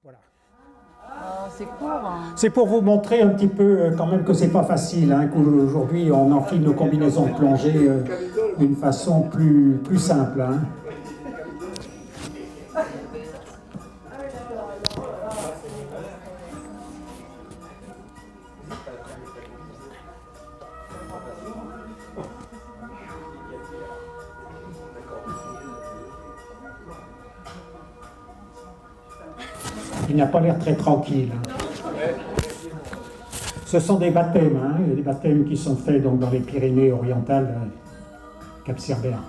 Voilà. C'est court. Hein. C'est pour vous montrer un petit peu quand même que c'est pas facile, hein, qu'aujourd'hui on enfile nos combinaisons de plongée d'une façon plus simple. Hein. Il n'a pas l'air très tranquille. Ce sont des baptêmes, hein, des baptêmes qui sont faits donc, dans les Pyrénées orientales, Cap Cerbère.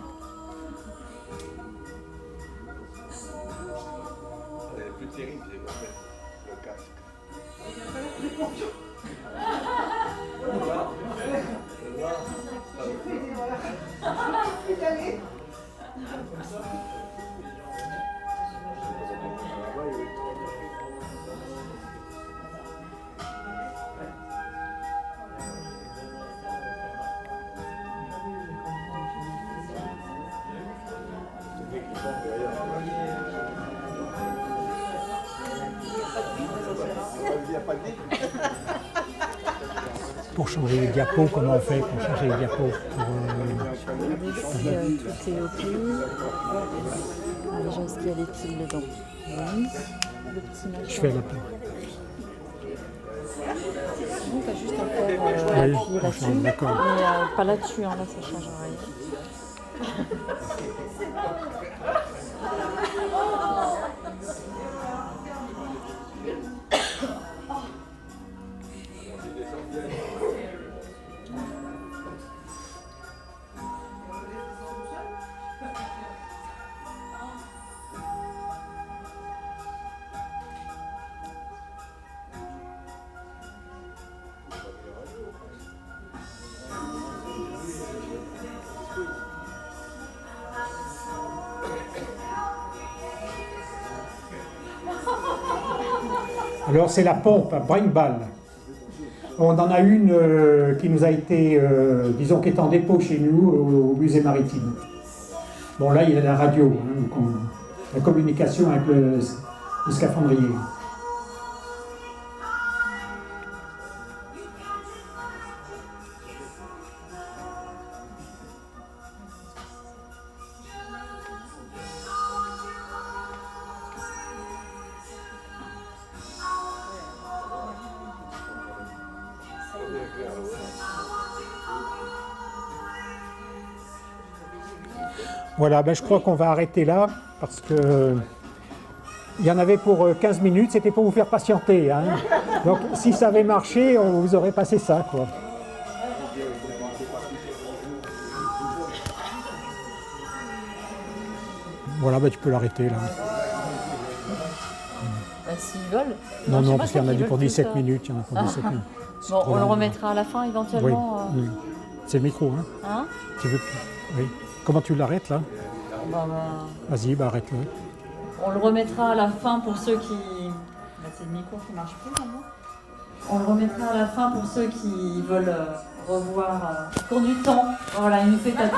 C'est plus terrible, le casque. Pour changer les diapos, comment on fait pour changer les diapos Ici, tout est OK. Déjà, est-ce qu'il y a des piles dedans? Oui. Le petit machin. Je fais la peau. Donc, tu as juste à faire Oui, appuyer là-dessus. d'accord. Mais pas là-dessus, hein, là, ça change rien. Alors c'est la pompe à brinque-balle. On en a une qui nous a été, disons, qui est en dépôt chez nous au musée maritime. Bon là il y a la radio, hein, donc la communication avec le scaphandrier. Voilà, ben je crois qu'on va arrêter là parce que il y en avait pour 15 minutes, c'était pour vous faire patienter. Hein. Donc si ça avait marché, on vous aurait passé ça, quoi. Voilà, ben tu peux l'arrêter là. Bah, s'ils veulent. Non, parce qu'il y en a dit pour 17 minutes. Il y en a pour 17 minutes. Bon, on le remettra à la fin éventuellement. Oui. C'est le micro, hein. Hein? Tu veux... Oui. Comment tu l'arrêtes là? Vas-y, arrête-le. On le remettra à la fin pour ceux qui... c'est le micro qui marche plus maintenant. On le remettra à la fin pour ceux qui veulent revoir au cours du temps. Voilà, il nous fait tata.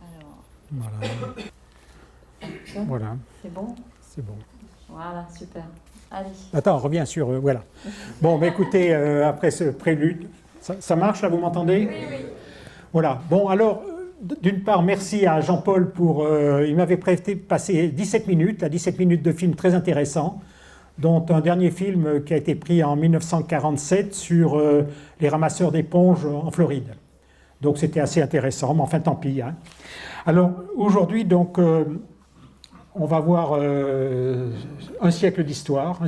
Alors. Voilà. C'est bon? C'est bon. Voilà, super. Allez. Attends, on revient sur... voilà. Bon, mais écoutez, après ce prélude, ça marche là, vous m'entendez? Oui. Voilà. Bon, alors, d'une part, merci à Jean-Paul pour... il m'avait prêté passer 17 minutes de film très intéressant, dont un dernier film qui a été pris en 1947 sur les ramasseurs d'éponges en Floride. Donc c'était assez intéressant, mais enfin tant pis. Hein. Alors, aujourd'hui, donc... on va voir un siècle d'histoire,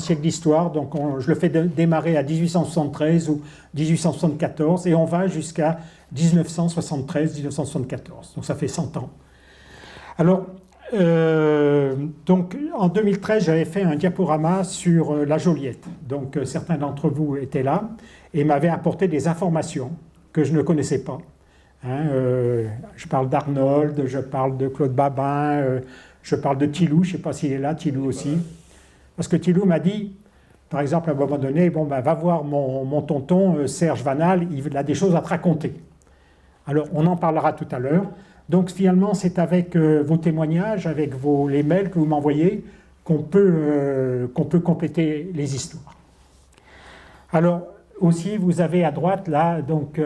donc je le fais démarrer à 1873 ou 1874 et on va jusqu'à 1973-1974, donc ça fait 100 ans. Alors, donc en 2013, j'avais fait un diaporama sur la Joliette, donc certains d'entre vous étaient là et m'avaient apporté des informations que je ne connaissais pas. Hein, je parle d'Arnold, je parle de Claude Babin, je parle de Thilou, je ne sais pas s'il est là, Thilou aussi. Parce que Thilou m'a dit, par exemple, à un moment donné, bon, ben, va voir mon tonton Serge Vanal, il a des choses à te raconter. Alors, on en parlera tout à l'heure. Donc, finalement, c'est avec vos témoignages, avec les mails que vous m'envoyez, qu'on peut compléter les histoires. Alors, aussi, vous avez à droite, là, donc,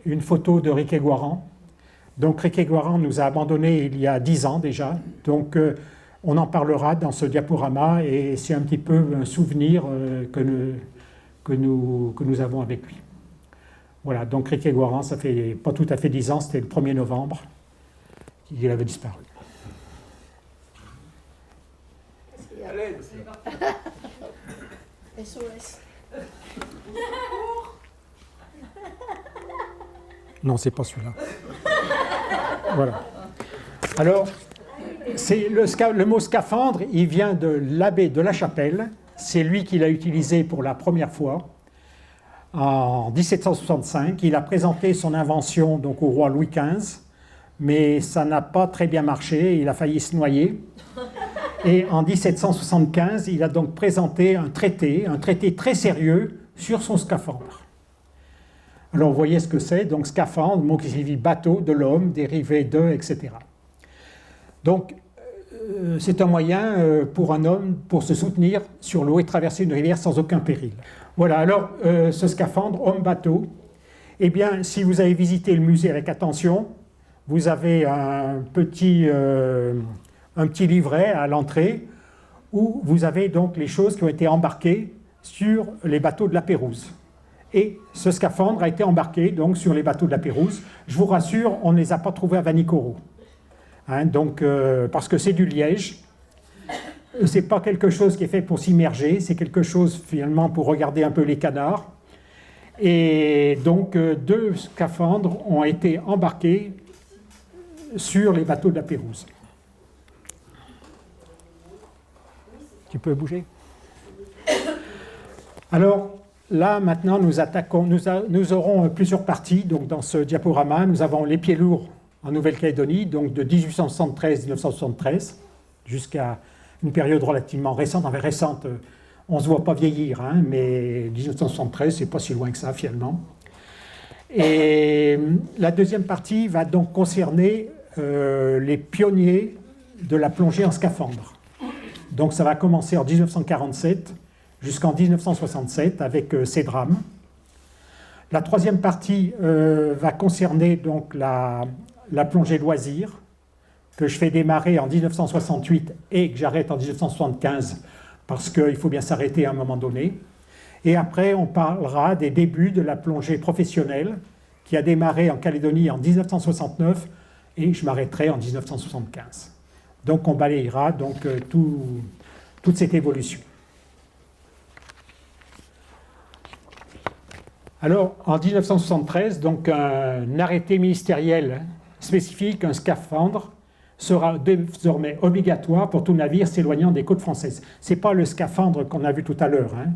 une photo de Riquet Guaran. Donc, Riquet Guaran nous a abandonnés il y a 10 ans déjà. Donc, on en parlera dans ce diaporama et c'est un petit peu un souvenir que nous avons avec lui. Voilà, donc Riquet Guaran, ça fait pas tout à fait 10 ans, c'était le 1er novembre qu'il avait disparu. SOS. Non, c'est pas celui-là. Voilà. Alors, c'est le mot scaphandre, il vient de l'abbé de la Chapelle. C'est lui qui l'a utilisé pour la première fois en 1765. Il a présenté son invention donc au roi Louis XV, mais ça n'a pas très bien marché. Il a failli se noyer. Et en 1775, il a donc présenté un traité très sérieux sur son scaphandre. Alors vous voyez ce que c'est, donc scaphandre, mot qui signifie bateau de l'homme, dérivé de, etc. Donc c'est un moyen pour un homme pour se soutenir sur l'eau et traverser une rivière sans aucun péril. Voilà, alors ce scaphandre, homme-bateau, eh bien si vous avez visité le musée avec attention, vous avez un petit livret à l'entrée où vous avez donc les choses qui ont été embarquées sur les bateaux de la Pérouse. Et ce scaphandre a été embarqué donc sur les bateaux de la Pérouse. Je vous rassure, on ne les a pas trouvés à Vanikoro. Hein, donc, parce que c'est du liège. Ce n'est pas quelque chose qui est fait pour s'immerger, c'est quelque chose finalement pour regarder un peu les canards. Et donc 2 scaphandres ont été embarqués sur les bateaux de la Pérouse. Tu peux bouger? Alors, là, maintenant, nous aurons plusieurs parties. Donc, dans ce diaporama, nous avons les pieds lourds en Nouvelle-Calédonie, donc de 1873-1973, jusqu'à une période relativement récente. Enfin, récente, on ne se voit pas vieillir, hein, mais 1973, c'est pas si loin que ça, finalement. Et la deuxième partie va donc concerner les pionniers de la plongée en scaphandre. Donc, ça va commencer en 1947 jusqu'en 1967 avec ces drames. La troisième partie va concerner donc la plongée loisir que je fais démarrer en 1968 et que j'arrête en 1975 parce qu'il faut bien s'arrêter à un moment donné. Et après, on parlera des débuts de la plongée professionnelle qui a démarré en Calédonie en 1969 et je m'arrêterai en 1975. Donc, on balayera donc, toute cette évolution. Alors, en 1973, donc, un arrêté ministériel spécifique, un scaphandre, sera désormais obligatoire pour tout navire s'éloignant des côtes françaises. Ce n'est pas le scaphandre qu'on a vu tout à l'heure, hein.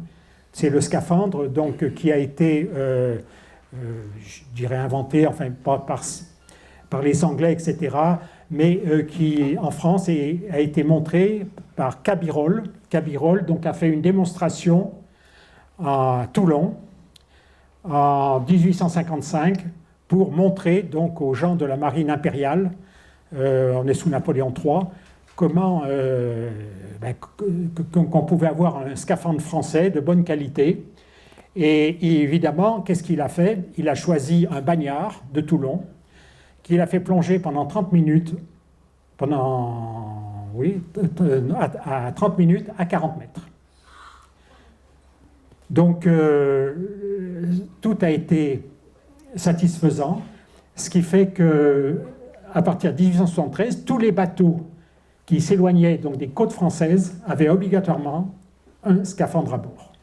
C'est le scaphandre donc, qui a été, je dirais, inventé, enfin, pas par les Anglais, etc., mais qui, en France, a été montré par Cabirol. Cabirol donc, a fait une démonstration à Toulon en 1855 pour montrer donc, aux gens de la marine impériale, on est sous Napoléon III, comment qu'on pouvait avoir un scaphandre français de bonne qualité. Et évidemment, qu'est-ce qu'il a fait? Il a choisi un bagnard de Toulon, qu'il a fait plonger pendant 30 minutes, à 30 minutes à 40 mètres. Donc, tout a été satisfaisant, ce qui fait qu'à partir de 1873, tous les bateaux qui s'éloignaient donc des côtes françaises avaient obligatoirement un scaphandre à bord.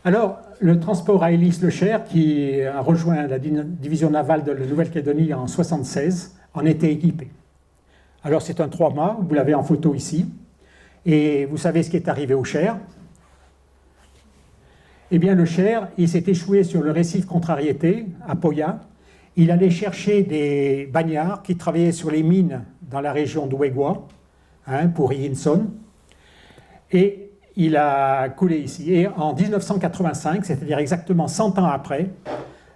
Alors, le transport à hélice Le Cher, qui a rejoint la division navale de la Nouvelle-Calédonie en 1976, en était équipé. Alors, c'est un 3-mâts, vous l'avez en photo ici, et vous savez ce qui est arrivé au Cher. Eh bien, le Cher, il s'est échoué sur le récif Contrariété, à Poya. Il allait chercher des bagnards qui travaillaient sur les mines dans la région d'Ouégua, hein, pour Higginson, et il a coulé ici. Et en 1985, c'est-à-dire exactement 100 ans après,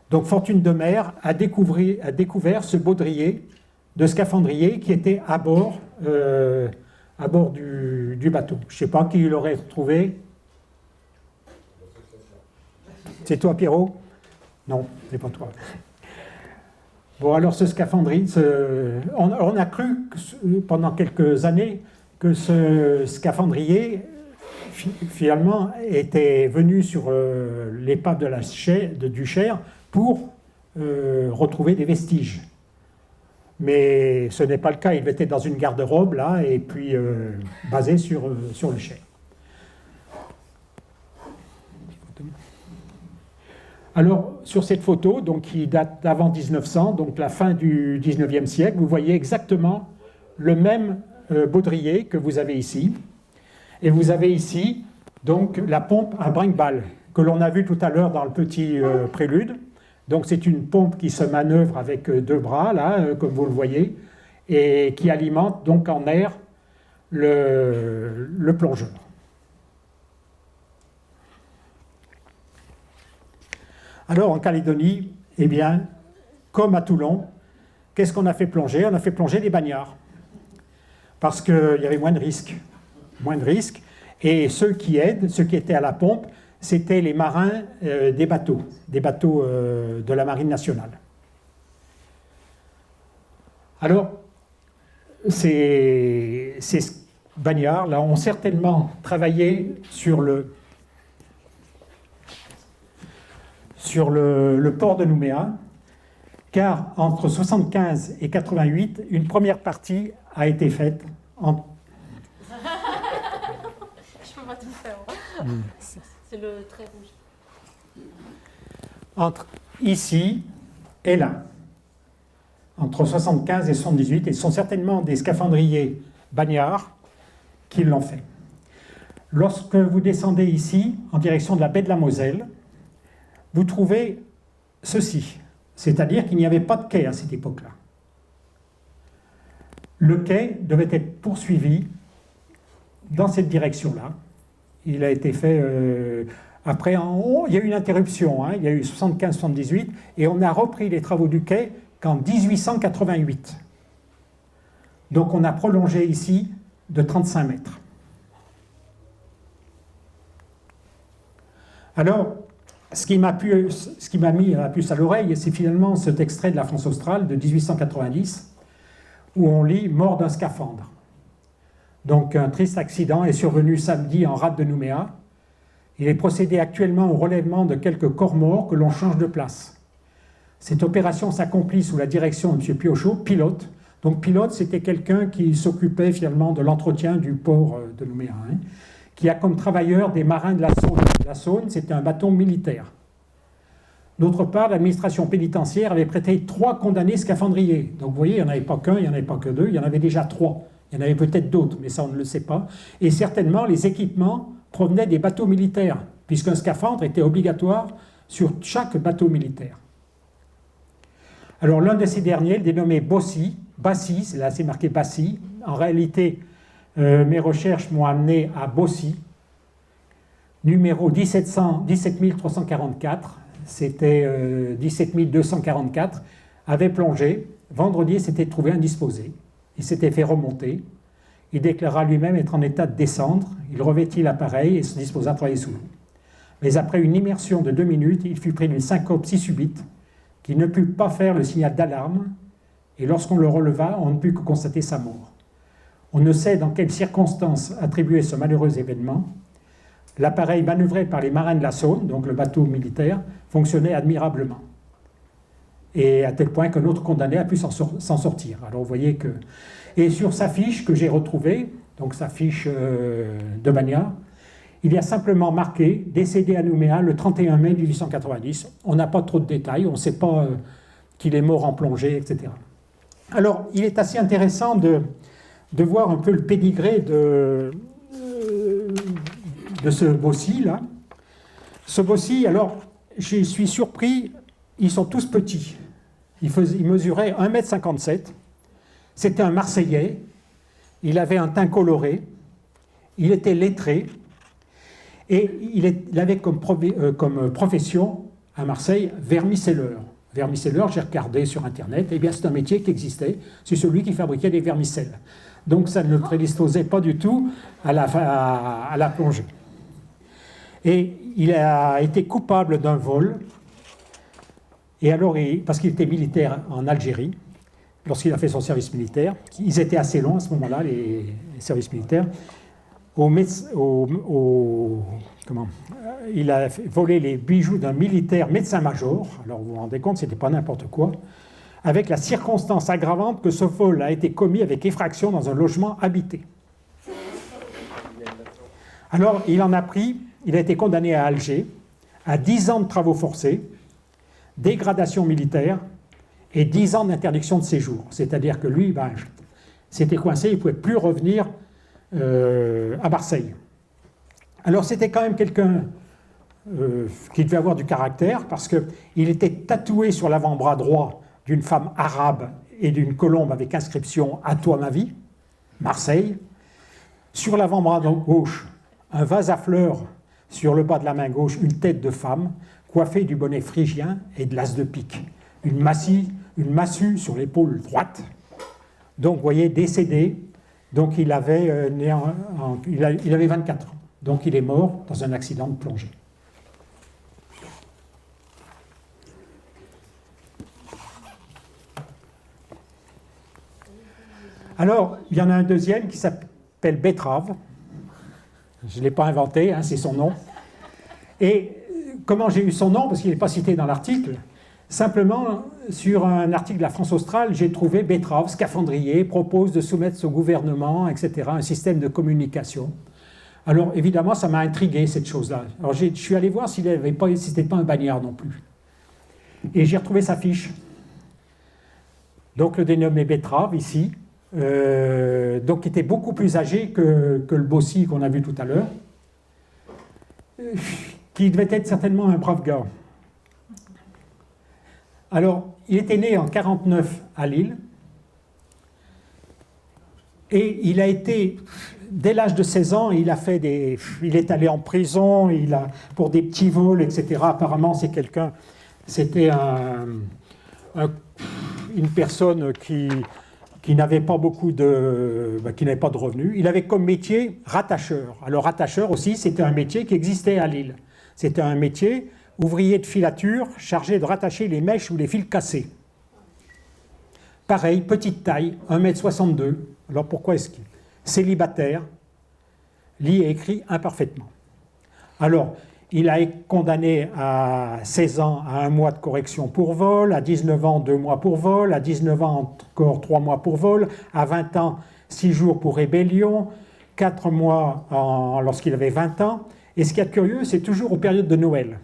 Donc Fortune de Mer a découvert ce baudrier de scaphandrier qui était à bord du bateau. Je ne sais pas qui l'aurait trouvé. C'est toi, Pierrot? Non, c'est pas toi. Bon, alors ce scaphandrier, on a cru pendant quelques années que ce scaphandrier, finalement, était venu sur l'épave du Cher pour retrouver des vestiges. Mais ce n'est pas le cas, il était dans une garde-robe, là, et puis basé sur le Cher. Alors, sur cette photo, donc, qui date d'avant 1900, donc la fin du 19e siècle, vous voyez exactement le même baudrier que vous avez ici. Et vous avez ici, donc, la pompe à brinque-balle, que l'on a vu tout à l'heure dans le petit prélude. Donc, c'est une pompe qui se manœuvre avec deux bras, là, comme vous le voyez, et qui alimente donc en air le plongeur. Alors, en Calédonie, eh bien, comme à Toulon, qu'est-ce qu'on a fait plonger? On a fait plonger des bagnards. Parce qu'il y avait moins de risques. Moins de risques. Et ceux qui étaient à la pompe, c'était les marins des bateaux de la Marine nationale. Alors, ces bagnards-là ont certainement travaillé sur le port de Nouméa, car entre 75 et 88, une première partie a été faite en... Je peux pas tout faire. C'est le trait rouge. Entre ici et là, entre 75 et 78, et ce sont certainement des scaphandriers bagnards qui l'ont fait. Lorsque vous descendez ici, en direction de la baie de la Moselle, vous trouvez ceci, c'est-à-dire qu'il n'y avait pas de quai à cette époque-là. Le quai devait être poursuivi dans cette direction-là. Il a été fait après, il y a eu une interruption, hein, il y a eu 75-78, et on a repris les travaux du quai qu'en 1888. Donc on a prolongé ici de 35 mètres. Alors, ce qui m'a mis la puce à l'oreille, c'est finalement cet extrait de la France australe de 1890, où on lit « Mort d'un scaphandre ». Donc un triste accident est survenu samedi en rade de Nouméa. Il est procédé actuellement au relèvement de quelques corps morts que l'on change de place. Cette opération s'accomplit sous la direction de M. Piochot, pilote. Donc pilote, c'était quelqu'un qui s'occupait finalement de l'entretien du port de Nouméa, hein, qui a comme travailleur des marins de la Saône. La Saône, c'était un bâton militaire. D'autre part, l'administration pénitentiaire avait prêté 3 condamnés scaphandriers. Donc vous voyez, il n'y en avait pas qu'un, il n'y en avait pas que 2, il y en avait déjà 3. Il y en avait peut-être d'autres, mais ça on ne le sait pas. Et certainement, les équipements provenaient des bateaux militaires, puisqu'un scaphandre était obligatoire sur chaque bateau militaire. Alors l'un de ces derniers, dénommé Bassi, là c'est marqué Bassi, en réalité mes recherches m'ont amené à Bossy, numéro 17344, c'était 17244, avait plongé. Vendredi, il s'était trouvé indisposé. Il s'était fait remonter. Il déclara lui-même être en état de descendre. Il revêtit l'appareil et se disposa à travailler sous l'eau. Mais après une immersion de 2 minutes, il fut pris d'une syncope si subite qu'il ne put pas faire le signal d'alarme. Et lorsqu'on le releva, on ne put que constater sa mort. On ne sait dans quelles circonstances attribuer ce malheureux événement. L'appareil manœuvré par les marins de la Saône, donc le bateau militaire, fonctionnait admirablement. Et à tel point qu'un autre condamné a pu s'en sortir. Alors vous voyez que... Et sur sa fiche que j'ai retrouvée, donc sa fiche de bagnard, il y a simplement marqué « Décédé à Nouméa le 31 mai 1890 ». On n'a pas trop de détails, on ne sait pas qu'il est mort en plongée, etc. Alors, il est assez intéressant de voir un peu le pédigré de ce Bossy, là. Ce Bossy, alors, je suis surpris, ils sont tous petits. Il mesurait 1,57 m. C'était un Marseillais. Il avait un teint coloré. Il était lettré. Et il avait comme profession à Marseille, vermicelleur. Vermicelleur, j'ai regardé sur Internet, eh bien c'est un métier qui existait, c'est celui qui fabriquait des vermicelles. Donc ça ne le prédisposait pas du tout à la plongée. Et il a été coupable d'un vol, et alors, parce qu'il était militaire en Algérie, lorsqu'il a fait son service militaire, ils étaient assez longs à ce moment-là, les services militaires, il a volé les bijoux d'un militaire médecin-major, alors vous vous rendez compte, c'était pas n'importe quoi, avec la circonstance aggravante que ce vol a été commis avec effraction dans un logement habité. Alors, il en a pris, il a été condamné à Alger, à 10 ans de travaux forcés, dégradation militaire et 10 ans d'interdiction de séjour. C'est-à-dire que lui, s'était coincé, il ne pouvait plus revenir à Marseille. Alors, c'était quand même quelqu'un qui devait avoir du caractère, parce qu'il était tatoué sur l'avant-bras droit d'une femme arabe et d'une colombe avec inscription « À toi ma vie », Marseille. Sur l'avant-bras gauche, un vase à fleurs, sur le bas de la main gauche, une tête de femme, coiffée du bonnet phrygien et de l'as de pique. Une massue sur l'épaule droite. Donc, vous voyez, décédé. Donc, il avait 24 ans. Donc, il est mort dans un accident de plongée. Alors, il y en a un deuxième qui s'appelle Betrave. Je ne l'ai pas inventé, hein, c'est son nom. Et comment j'ai eu son nom? Parce qu'il n'est pas cité dans l'article. Simplement, sur un article de la France australe, j'ai trouvé Betrave, scaphandrier, propose de soumettre au gouvernement, etc., un système de communication. Alors, évidemment, ça m'a intrigué, cette chose-là. Alors, je suis allé voir si c'était pas un bagnard non plus. Et j'ai retrouvé sa fiche. Donc, le dénommé Betrave, ici, donc qui était beaucoup plus âgé que le Bossi qu'on a vu tout à l'heure, qui devait être certainement un brave gars. Alors, il était né en 1949 à Lille, et il a été, dès l'âge de 16 ans, il est allé en prison, pour des petits vols, etc. Apparemment, c'était une personne qui n'avait pas qui n'avait pas de revenus. Il avait comme métier rattacheur. Alors rattacheur aussi, c'était un métier qui existait à Lille. C'était un métier ouvrier de filature chargé de rattacher les mèches ou les fils cassés. Pareil, petite taille, 1,62 m. Alors pourquoi est-ce qu'il célibataire, lit et écrit imparfaitement. Alors, il a été condamné à 16 ans à 1 mois de correction pour vol, à 19 ans 2 mois pour vol, à 19 ans encore 3 mois pour vol, à 20 ans 6 jours pour rébellion, 4 mois lorsqu'il avait 20 ans. Et ce qui est curieux, c'est toujours aux périodes de Noël.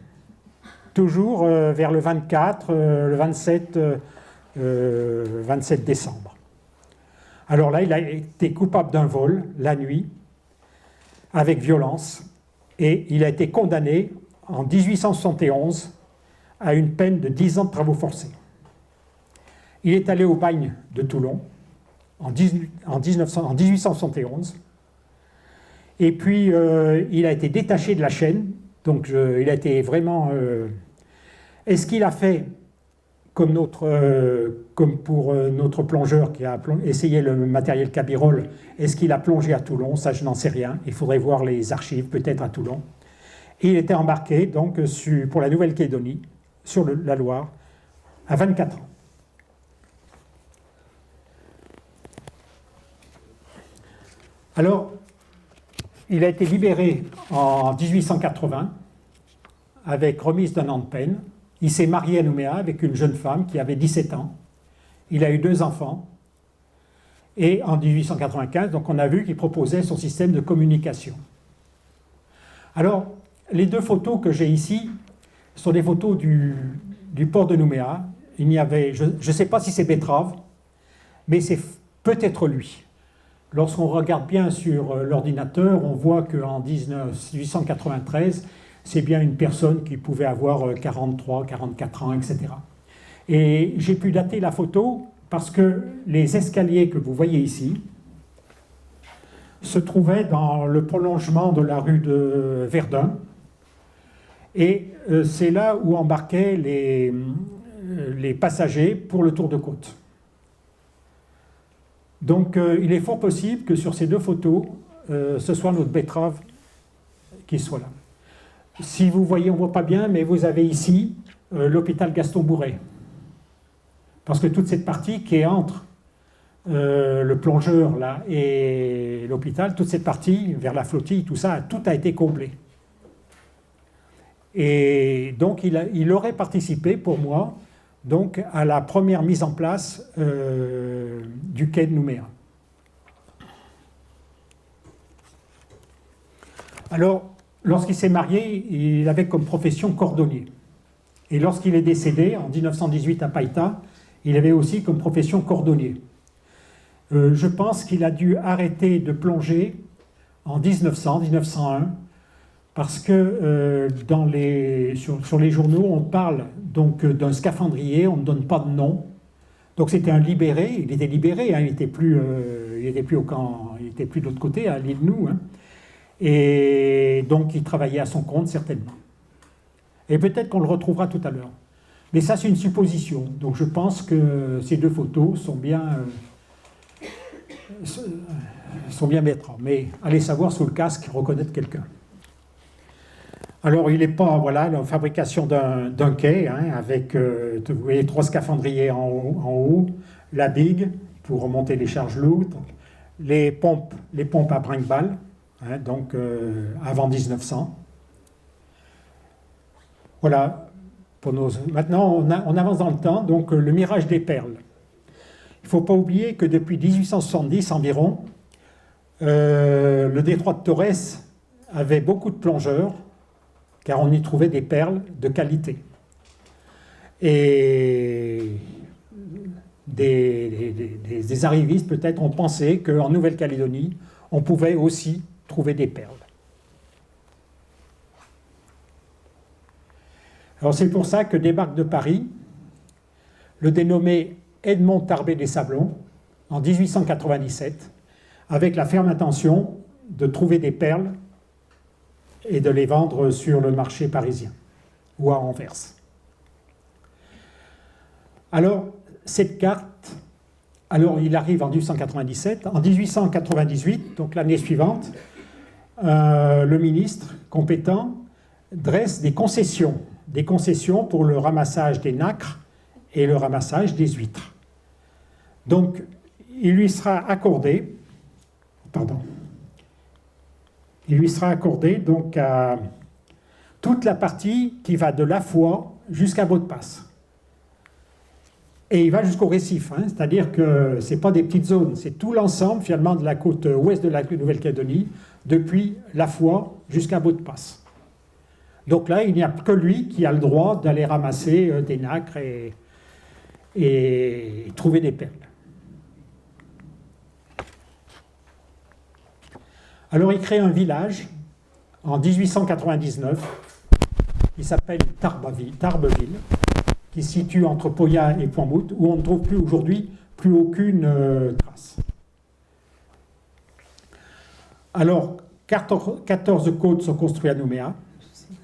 Toujours vers le 24, le 27 décembre. Alors là, il a été coupable d'un vol la nuit, avec violence, et il a été condamné en 1871 à une peine de 10 ans de travaux forcés. Il est allé au bagne de Toulon en 1871, et puis il a été détaché de la chaîne, donc il a été vraiment... Est-ce qu'il a fait comme pour notre plongeur qui a essayé le matériel Cabirol, est-ce qu'il a plongé à Toulon? Ça, je n'en sais rien. Il faudrait voir les archives, peut-être à Toulon. Et il était embarqué donc, pour la Nouvelle-Calédonie, sur la Loire, à 24 ans. Alors, il a été libéré en 1880, avec remise d'un an de peine. Il s'est marié à Nouméa avec une jeune femme qui avait 17 ans. Il a eu 2 enfants. Et en 1895, donc on a vu qu'il proposait son système de communication. Alors, les 2 photos que j'ai ici sont des photos du port de Nouméa. Il y avait, je ne sais pas si c'est Betrave, mais c'est peut-être lui. Lorsqu'on regarde bien sur l'ordinateur, on voit qu'en 1893, c'est bien une personne qui pouvait avoir 43, 44 ans, etc. Et j'ai pu dater la photo parce que les escaliers que vous voyez ici se trouvaient dans le prolongement de la rue de Verdun. Et c'est là où embarquaient les passagers pour le tour de côte. Donc il est fort possible que sur ces deux photos, ce soit notre betterave qui soit là. Si vous voyez, on ne voit pas bien, mais vous avez ici l'hôpital Gaston Bourret. Parce que toute cette partie qui est entre le plongeur là, et l'hôpital, toute cette partie vers la flottille, tout ça, tout a été comblé. Et donc il aurait participé pour moi donc, à la première mise en place du quai de Nouméa. Alors, lorsqu'il s'est marié, il avait comme profession cordonnier. Et lorsqu'il est décédé, en 1918 à Païta, il avait aussi comme profession cordonnier. Je pense qu'il a dû arrêter de plonger en 1901, parce que sur les journaux, on parle donc d'un scaphandrier, on ne donne pas de nom. Donc c'était un libéré, il était libéré, hein, il n'était plus au camp, il n'était plus de l'autre côté, à l'île Nou. Hein. Et donc, il travaillait à son compte, certainement. Et peut-être qu'on le retrouvera tout à l'heure. Mais ça, c'est une supposition. Donc, je pense que ces deux photos sont bien maîtres. Mais allez savoir sous le casque reconnaître quelqu'un. Alors, il n'est pas, voilà, la fabrication d'un quai, hein, avec, vous voyez, 3 scaphandriers en haut, la bigue pour remonter les charges lourdes, les pompes à brinque-balles, hein, donc avant 1900. Voilà. Maintenant, on avance dans le temps, donc le mirage des perles. Il ne faut pas oublier que depuis 1870 environ, le détroit de Torres avait beaucoup de plongeurs, car on y trouvait des perles de qualité. Et des arrivistes, peut-être, ont pensé qu'en Nouvelle-Calédonie, on pouvait aussi trouver des perles. Alors c'est pour ça que débarque de Paris le dénommé Edmond Tarbé des Sablons, en 1897, avec la ferme intention de trouver des perles et de les vendre sur le marché parisien ou à Anvers. Alors, cette carte, alors il arrive en 1897, en 1898, donc l'année suivante, le ministre compétent dresse des concessions pour le ramassage des nacres et le ramassage des huîtres. Donc, il lui sera accordé donc à toute la partie qui va de La Foix jusqu'à Baud-de-Passe. Et il va jusqu'au récif, hein, c'est-à-dire que ce n'est pas des petites zones, c'est tout l'ensemble finalement de la côte ouest de la Nouvelle-Calédonie, depuis La Foix jusqu'à Baud-de-Passe. Donc là, il n'y a que lui qui a le droit d'aller ramasser des nacres et trouver des perles. Alors il crée un village en 1899 qui s'appelle Tarbeville, qui se situe entre Pauillac et Pointe-Mout, où on ne trouve plus aujourd'hui plus aucune trace. Alors 14 côtes sont construites à Nouméa,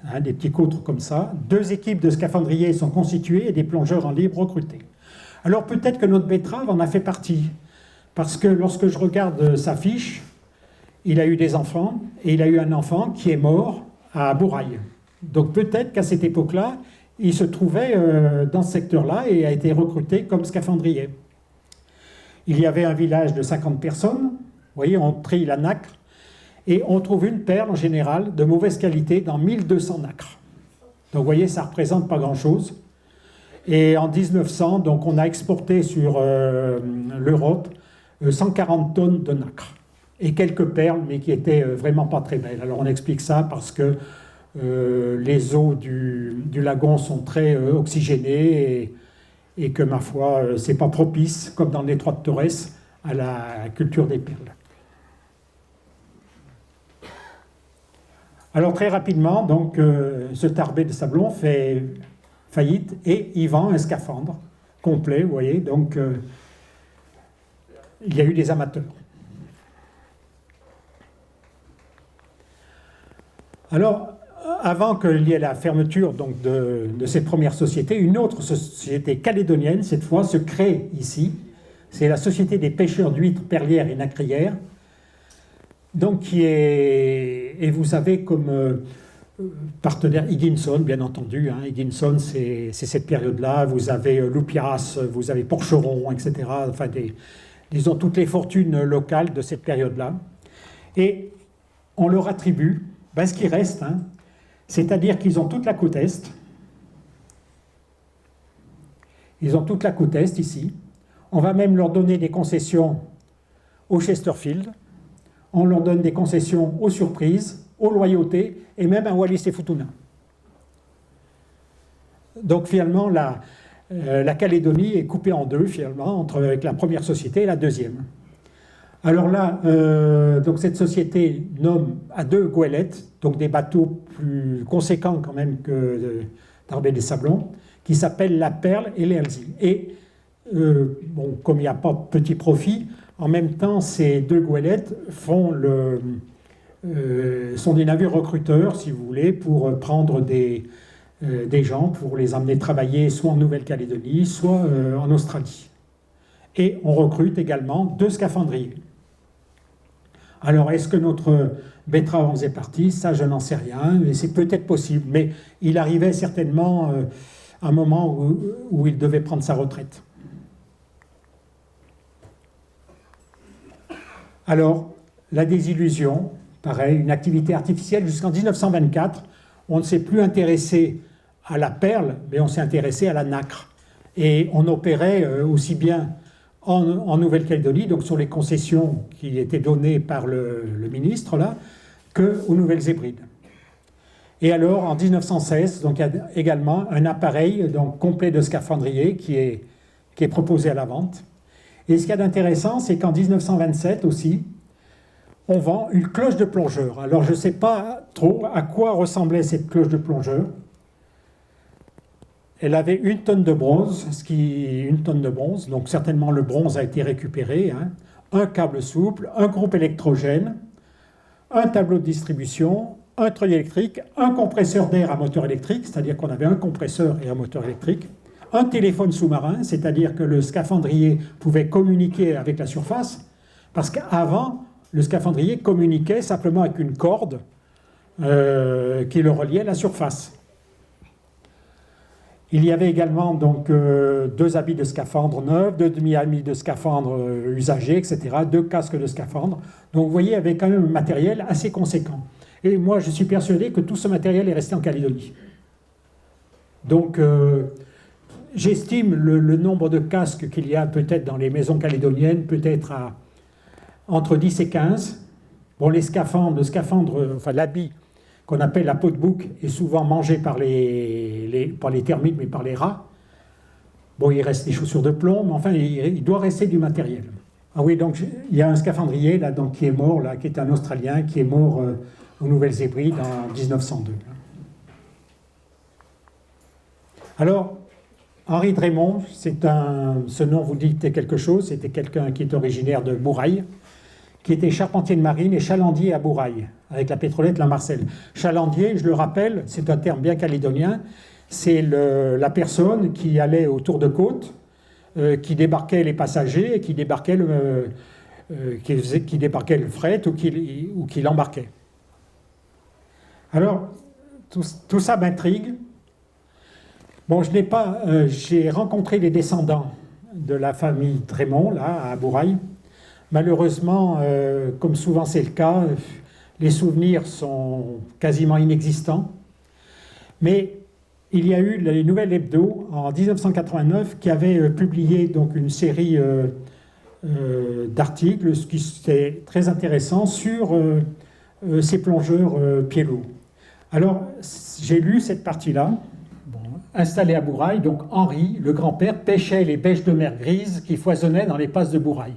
hein, des petits côtes comme ça. 2 équipes de scaphandriers sont constituées et des plongeurs en libre recrutés. Alors peut-être que notre betterave en a fait partie, parce que lorsque je regarde sa fiche, il a eu des enfants, et il a eu un enfant qui est mort à Bourail. Donc peut-être qu'à cette époque-là, il se trouvait dans ce secteur-là et a été recruté comme scaphandrier. Il y avait un village de 50 personnes, vous voyez, on trie la nacre, et on trouve une perle en général de mauvaise qualité dans 1200 nacres. Donc vous voyez, ça ne représente pas grand-chose. Et en 1900, donc, on a exporté sur l'Europe 140 tonnes de nacre. Et quelques perles, mais qui étaient vraiment pas très belles. Alors on explique ça parce que les eaux du lagon sont très oxygénées et que, ma foi, c'est pas propice, comme dans le détroit de Torres, à la culture des perles. Alors très rapidement, donc, ce Tarbé de Sablons fait faillite et il vend un scaphandre complet, vous voyez, donc il y a eu des amateurs. Alors, avant qu'il y ait la fermeture donc, de cette première société, une autre société calédonienne, cette fois, se crée ici. C'est la Société des pêcheurs d'huîtres, perlières et nacrières. Donc, qui est, et vous avez comme partenaire Higginson, bien entendu. Hein. Higginson, c'est cette période-là. Vous avez Loupiras, vous avez Porcheron, etc. Enfin, disons, toutes les fortunes locales de cette période-là. Et on leur attribue ce qui reste, hein, c'est-à-dire qu'ils ont toute la côte Est. Ils ont toute la côte Est ici. On va même leur donner des concessions au Chesterfield. On leur donne des concessions aux Surprises, aux Loyautés et même à Wallis et Futuna. Donc finalement, la Calédonie est coupée en deux, finalement, avec la première société et la deuxième. Alors là, donc cette société nomme à deux goélettes, donc des bateaux plus conséquents quand même que d'Arbet des Sablons, qui s'appellent la Perle et l'Elsie. Et bon, comme il n'y a pas de petit profit, en même temps, ces deux goélettes sont des navires recruteurs, si vous voulez, pour prendre des gens, pour les emmener travailler soit en Nouvelle-Calédonie, soit en Australie. Et on recrute également 2 scaphandriers. Alors, est-ce que notre Betterave en faisait partie? Ça, je n'en sais rien, mais c'est peut-être possible. Mais il arrivait certainement un moment où il devait prendre sa retraite. Alors, la désillusion, pareil, une activité artificielle jusqu'en 1924. On ne s'est plus intéressé à la perle, mais on s'est intéressé à la nacre. Et on opérait aussi bien en Nouvelle-Calédonie, donc sur les concessions qui étaient données par le ministre, là, qu'aux Nouvelles-Hébrides. Et alors, en 1916, donc, il y a également un appareil donc, complet de scaphandrier qui est proposé à la vente. Et ce qu'il y a d'intéressant, c'est qu'en 1927 aussi, on vend une cloche de plongeur. Alors, je ne sais pas trop à quoi ressemblait cette cloche de plongeur. Elle avait 1 tonne de bronze, donc certainement le bronze a été récupéré, hein, un câble souple, un groupe électrogène, un tableau de distribution, un treuil électrique, un compresseur d'air à moteur électrique, c'est-à-dire qu'on avait un compresseur et un moteur électrique, un téléphone sous-marin, c'est-à-dire que le scaphandrier pouvait communiquer avec la surface, parce qu'avant, le scaphandrier communiquait simplement avec une corde qui le reliait à la surface. Il y avait également donc 2 habits de scaphandre neufs, 2 demi-habits de scaphandre usagés, etc., 2 casques de scaphandre. Donc vous voyez, avec quand même un matériel assez conséquent. Et moi, je suis persuadé que tout ce matériel est resté en Calédonie. Donc, j'estime le nombre de casques qu'il y a peut-être dans les maisons calédoniennes, peut-être entre 10 et 15. Bon, le scaphandre, enfin l'habit qu'on appelle la peau de bouc est souvent mangé par pas les termites, mais par les rats. Bon, il reste des chaussures de plomb, mais enfin, il doit rester du matériel. Ah oui, donc il y a un scaphandrier là, donc, qui est mort, là, qui est un Australien, qui est mort aux Nouvelles-Hébrides en 1902. Alors, Henri Drémont, ce nom vous dit quelque chose, c'était quelqu'un qui est originaire de Bourail, qui était charpentier de marine et chalandier à Bourail, avec la pétrolette La Marcelle. Chalandier, je le rappelle, c'est un terme bien calédonien, c'est la personne qui allait au tour de côte, qui débarquait les passagers et qui débarquait le fret ou qui l'embarquait. Alors, tout ça m'intrigue. Bon, j'ai rencontré les descendants de la famille Drémont, là, à Bourail. Malheureusement, comme souvent c'est le cas, les souvenirs sont quasiment inexistants. Mais il y a eu les Nouvelles Hebdo en 1989 qui avait publié donc une série d'articles, ce qui était très intéressant, sur ces plongeurs pieds lourds. Alors, j'ai lu cette partie-là. Installé à Bourail, donc Henri, le grand-père, pêchait les bêches de mer grises qui foisonnaient dans les passes de Bourail.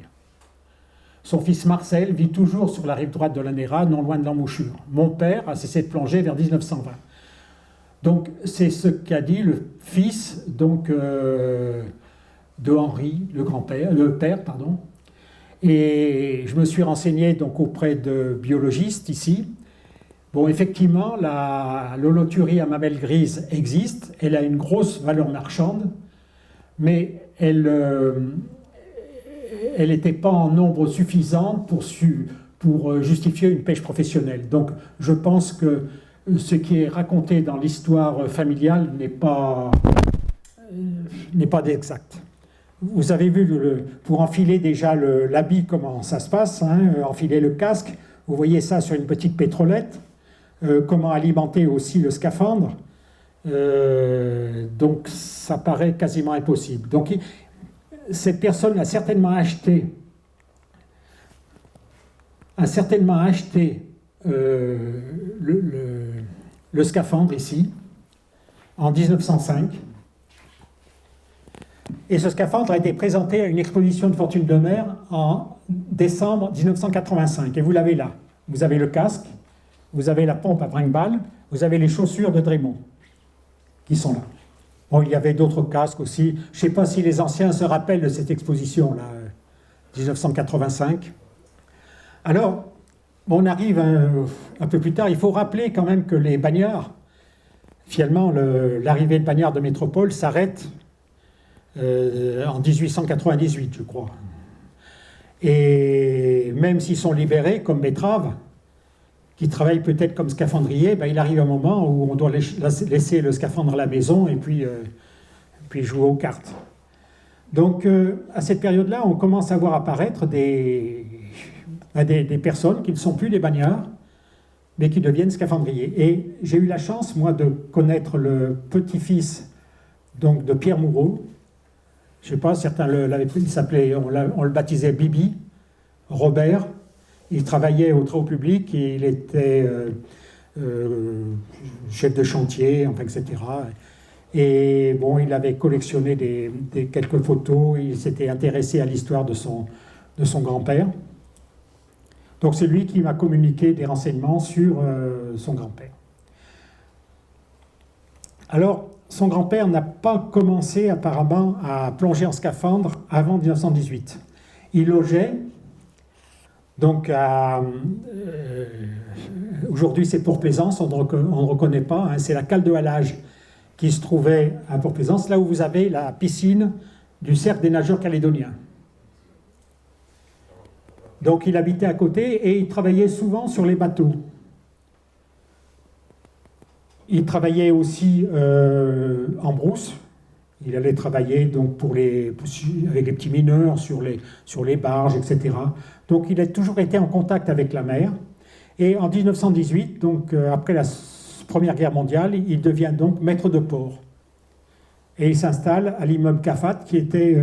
Son fils Marcel vit toujours sur la rive droite de la Néra, non loin de l'embouchure. Mon père a cessé de plonger vers 1920. Donc, c'est ce qu'a dit le fils donc, de Henri, le père, pardon. Et je me suis renseigné donc, auprès de biologistes ici. Bon, effectivement, l'holothurie à mamelles grises existe, elle a une grosse valeur marchande, mais elle n'était pas en nombre suffisant pour justifier une pêche professionnelle. Donc je pense que ce qui est raconté dans l'histoire familiale n'est pas exact. Vous avez vu, pour enfiler déjà l'habit, comment ça se passe, hein, enfiler le casque, vous voyez ça sur une petite pétrolette, comment alimenter aussi le scaphandre, donc ça paraît quasiment impossible. Donc cette personne a certainement acheté le scaphandre ici, en 1905. Et ce scaphandre a été présenté à une exposition de fortune de mer en décembre 1985. Et vous l'avez là. Vous avez le casque, vous avez la pompe à brinque-balle, vous avez les chaussures de Dremont qui sont là. Bon, il y avait d'autres casques aussi. Je ne sais pas si les anciens se rappellent de cette exposition-là, 1985. Alors, on arrive un peu plus tard. Il faut rappeler quand même que les bagnards, finalement, l'arrivée de bagnards de métropole s'arrête en 1898, je crois. Et même s'ils sont libérés, comme Betrave, qui travaille peut-être comme scaphandrier, ben, il arrive un moment où on doit laisser le scaphandre à la maison et puis jouer aux cartes. Donc, à cette période-là, on commence à voir apparaître des personnes qui ne sont plus des bagnards, mais qui deviennent scaphandriers. Et j'ai eu la chance, moi, de connaître le petit-fils donc, de Pierre Moureau. Je ne sais pas, certains l'avaient pris, on le baptisait Bibi, Robert. Il travaillait au travaux publics, il était chef de chantier, enfin, etc. Et bon, il avait collectionné quelques photos, il s'était intéressé à l'histoire de son grand-père. Donc c'est lui qui m'a communiqué des renseignements sur son grand-père. Alors, son grand-père n'a pas commencé apparemment à plonger en scaphandre avant 1918. Il logeait, donc aujourd'hui c'est Port-Plaisance, on ne reconnaît pas, hein, c'est la cale de halage qui se trouvait à Port-Plaisance, là où vous avez la piscine du cercle des nageurs calédoniens. Donc il habitait à côté et il travaillait souvent sur les bateaux. Il travaillait aussi en brousse. Il allait travailler donc avec les petits mineurs sur les barges, etc. Donc il a toujours été en contact avec la mer. Et en 1918, donc après la Première Guerre mondiale, il devient donc maître de port. Et il s'installe à l'immeuble Cafat, qui était,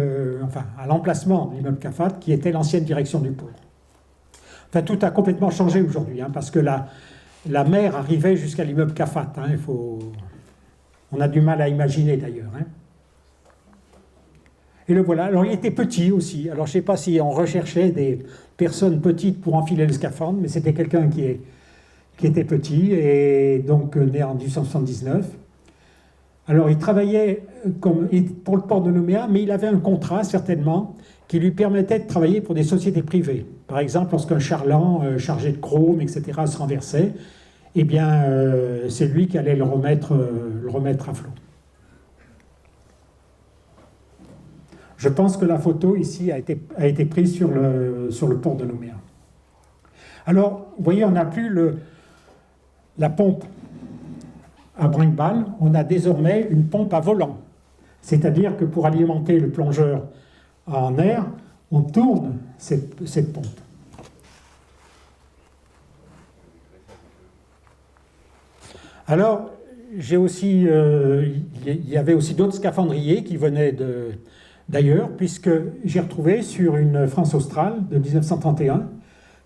à l'emplacement de l'immeuble Cafat, qui était l'ancienne direction du port. Enfin, tout a complètement changé aujourd'hui, hein, parce que la mer arrivait jusqu'à l'immeuble Cafat. Hein, on a du mal à imaginer d'ailleurs. Hein. Et le voilà. Alors il était petit aussi. Alors je ne sais pas si on recherchait des personnes petites pour enfiler le scaphandre, mais c'était quelqu'un qui était petit et donc né en 1879. Alors il travaillait pour le port de Nouméa, mais il avait un contrat certainement qui lui permettait de travailler pour des sociétés privées. Par exemple, lorsqu'un charlan chargé de chrome, etc., se renversait, eh bien, c'est lui qui allait le remettre à flot. Je pense que la photo ici a été prise sur le port de Nouméa. Alors, vous voyez, on n'a plus la pompe à brinque-balle, on a désormais une pompe à volant. C'est-à-dire que pour alimenter le plongeur en air, on tourne cette pompe. Alors, il y avait aussi d'autres scaphandriers qui venaient d'ailleurs, puisque j'ai retrouvé sur une France australe de 1931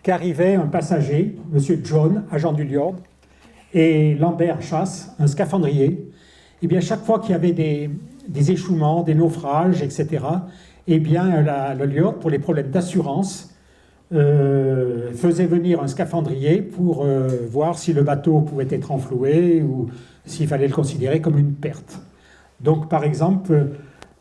qu'arrivait un passager, M. John, agent du Liord, et Lambert Chasse, un scaphandrier. Et bien, chaque fois qu'il y avait des échouements, des naufrages, etc., eh bien, le Liord, pour les problèmes d'assurance, faisait venir un scaphandrier pour voir si le bateau pouvait être renfloué ou s'il fallait le considérer comme une perte. Donc, par exemple,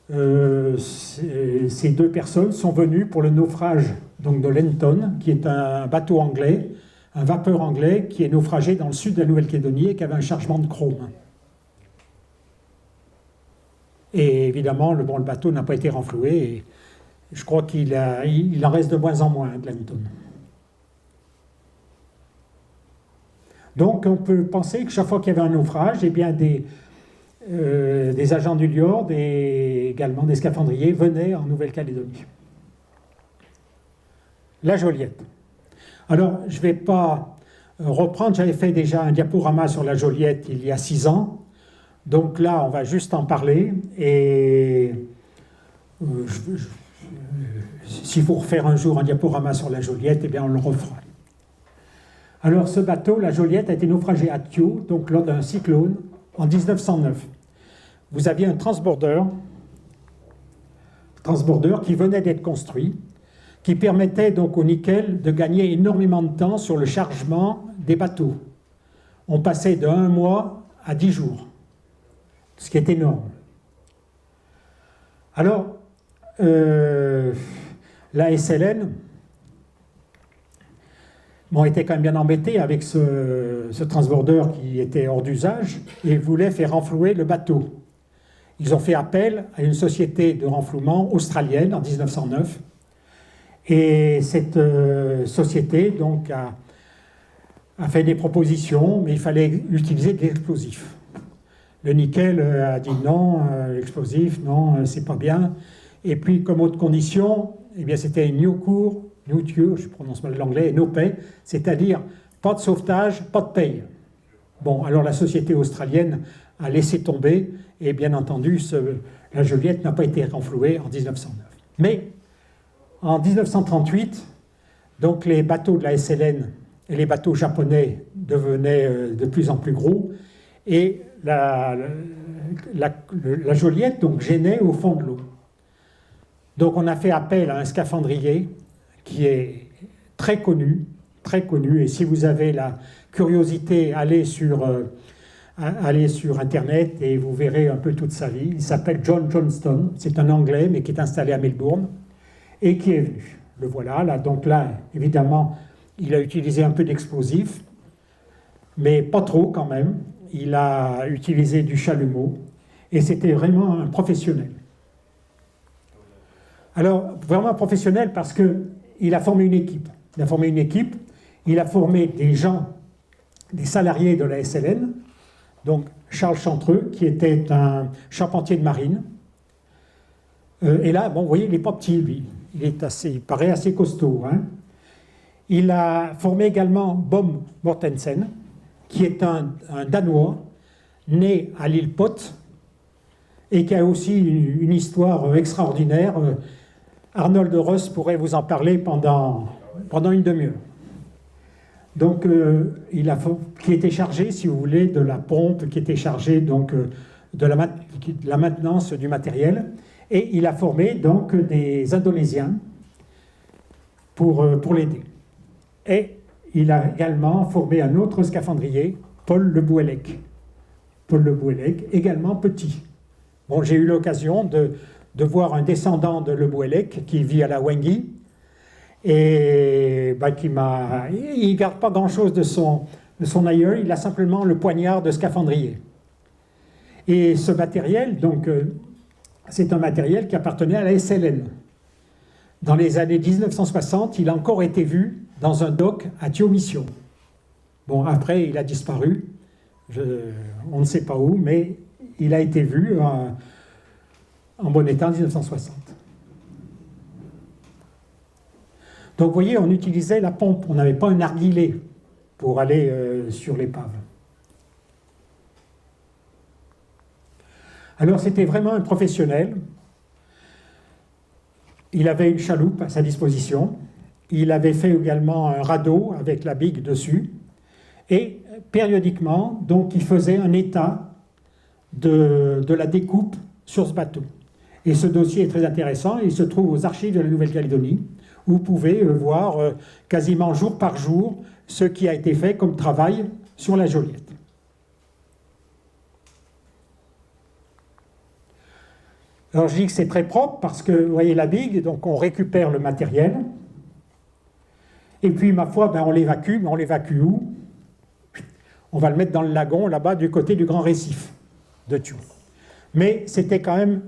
ces deux personnes sont venues pour le naufrage donc, de l'Enton, qui est un bateau anglais, un vapeur anglais qui est naufragé dans le sud de la Nouvelle-Calédonie et qui avait un chargement de chrome. Et évidemment, le bateau n'a pas été renfloué et je crois qu'il en reste de moins en moins de Langton. Donc on peut penser que chaque fois qu'il y avait un naufrage, eh bien des agents du Liord et également des scaphandriers venaient en Nouvelle-Calédonie. La Joliette. Alors, je ne vais pas reprendre, j'avais fait déjà un diaporama sur la Joliette il y a 6 ans, donc là, on va juste en parler, et s'il faut refaire un jour un diaporama sur la Joliette, eh bien, on le refera. Alors, ce bateau, la Joliette, a été naufragé à Thio, donc lors d'un cyclone, en 1909. Vous aviez un transborder qui venait d'être construit, qui permettait donc au nickel de gagner énormément de temps sur le chargement des bateaux. On passait de 1 mois à 10 jours, ce qui est énorme. Alors, la SLN était quand même bien embêtée avec ce transborder qui était hors d'usage et voulait faire renflouer le bateau. Ils ont fait appel à une société de renflouement australienne en 1909. Et cette société donc, a fait des propositions, mais il fallait utiliser de l'explosif. Le nickel a dit non, l'explosif, non, c'est pas bien. Et puis, comme autre condition, eh bien, c'était Newture, je prononce mal l'anglais, no pay, c'est-à-dire pas de sauvetage, pas de paye. Bon, alors la société australienne a laissé tomber, et bien entendu, la Joliette n'a pas été renflouée en 1909. Mais en 1938, donc les bateaux de la SLN et les bateaux japonais devenaient de plus en plus gros et la Joliette donc gênait au fond de l'eau. Donc on a fait appel à un scaphandrier qui est très connu, et si vous avez la curiosité, allez sur Internet et vous verrez un peu toute sa vie. Il s'appelle John Johnston, c'est un Anglais mais qui est installé à Melbourne. Et qui est venu. Le voilà, là. Donc là, évidemment, il a utilisé un peu d'explosifs, mais pas trop quand même. Il a utilisé du chalumeau, et c'était vraiment un professionnel. Alors, vraiment un professionnel parce qu'il a formé une équipe. Il a formé des gens, des salariés de la SLN, donc Charles Chantreux, qui était un charpentier de marine. Et là, bon, vous voyez, il n'est pas petit, lui. Il paraît assez costaud. Hein. Il a formé également Bob Mortensen, qui est un Danois, né à l'île Pot, et qui a aussi une histoire extraordinaire. Arnold Ross pourrait vous en parler pendant une demi-heure. Donc, qui était chargé, si vous voulez, de la pompe, qui était chargé donc, de la maintenance du matériel. Et il a formé donc des Indonésiens pour l'aider. Et il a également formé un autre scaphandrier, Paul Le Bouellec. Paul Le Bouellec, également petit. Bon, j'ai eu l'occasion de voir un descendant de Le Bouellec qui vit à la Wenghi et il ne garde pas grand-chose de son aïeul, il a simplement le poignard de scaphandrier. Et ce matériel, donc, c'est un matériel qui appartenait à la SLN. Dans les années 1960, il a encore été vu dans un dock à Thio Mission. Bon, après, il a disparu. On ne sait pas où, mais il a été vu en bon état en 1960. Donc, vous voyez, on utilisait la pompe. On n'avait pas un narguilé pour aller sur l'épave. Alors c'était vraiment un professionnel. Il avait une chaloupe à sa disposition. Il avait fait également un radeau avec la bigue dessus. Et périodiquement, donc, il faisait un état de la découpe sur ce bateau. Et ce dossier est très intéressant. Il se trouve aux archives de la Nouvelle-Calédonie, où vous pouvez voir quasiment jour par jour ce qui a été fait comme travail sur la Joliette. Alors je dis que c'est très propre parce que, vous voyez la bigue, donc on récupère le matériel Et puis, ma foi, ben, on l'évacue, mais on l'évacue où? On va le mettre dans le lagon, là-bas, du côté du grand récif de Thiou. Mais c'était quand même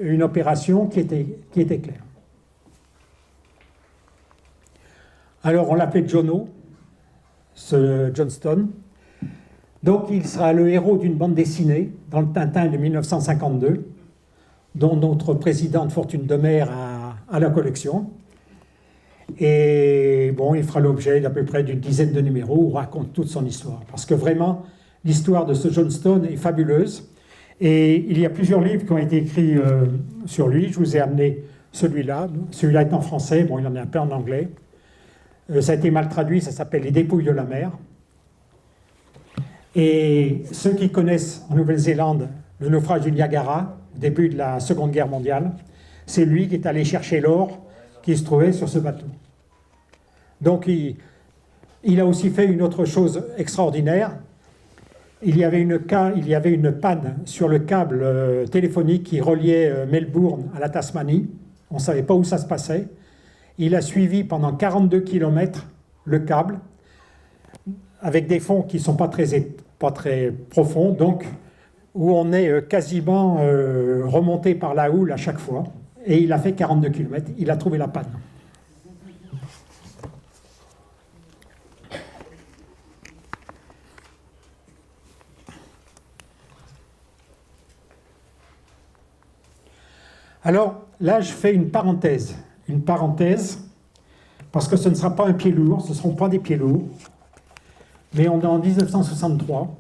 une opération qui était claire. Alors, on l'appelait Jono, ce Johnston. Donc, il sera le héros d'une bande dessinée dans le Tintin de 1952, dont notre présidente Fortune Demer a la collection. Et bon, il fera l'objet d'à peu près d'une dizaine de numéros où on raconte toute son histoire. Parce que vraiment, l'histoire de ce Johnston est fabuleuse. Et il y a plusieurs livres qui ont été écrits sur lui. Je vous ai amené celui-là. Celui-là est en français, bon, il en est un peu en anglais. Ça a été mal traduit, ça s'appelle Les dépouilles de la mer. Et ceux qui connaissent en Nouvelle-Zélande le naufrage du Niagara, au début de la Seconde Guerre mondiale, c'est lui qui est allé chercher l'or qui se trouvait sur ce bateau. Donc il a aussi fait une autre chose extraordinaire. Il y avait une panne sur le câble téléphonique qui reliait Melbourne à la Tasmanie. On ne savait pas où ça se passait. Il a suivi pendant 42 km le câble, avec des fonds qui ne sont pas très profonds, donc où on est quasiment remonté par la houle à chaque fois. Et il a fait 42 km, il a trouvé la panne. Alors là, je fais une parenthèse, parce que ce ne sera pas un pied lourd, ce ne seront pas des pieds lourds, mais on est en 1963.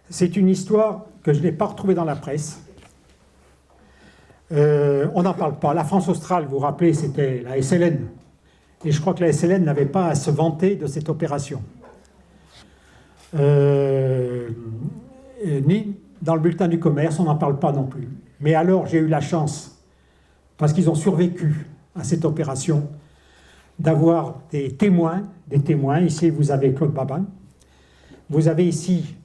C'est une histoire que je n'ai pas retrouvée dans la presse. On n'en parle pas. La France australe, vous vous rappelez, c'était la SLN. Et je crois que la SLN n'avait pas à se vanter de cette opération. Ni dans le bulletin du commerce, on n'en parle pas non plus. Mais alors, j'ai eu la chance, parce qu'ils ont survécu à cette opération, d'avoir des témoins. Ici, vous avez Claude Babin. Vous avez ici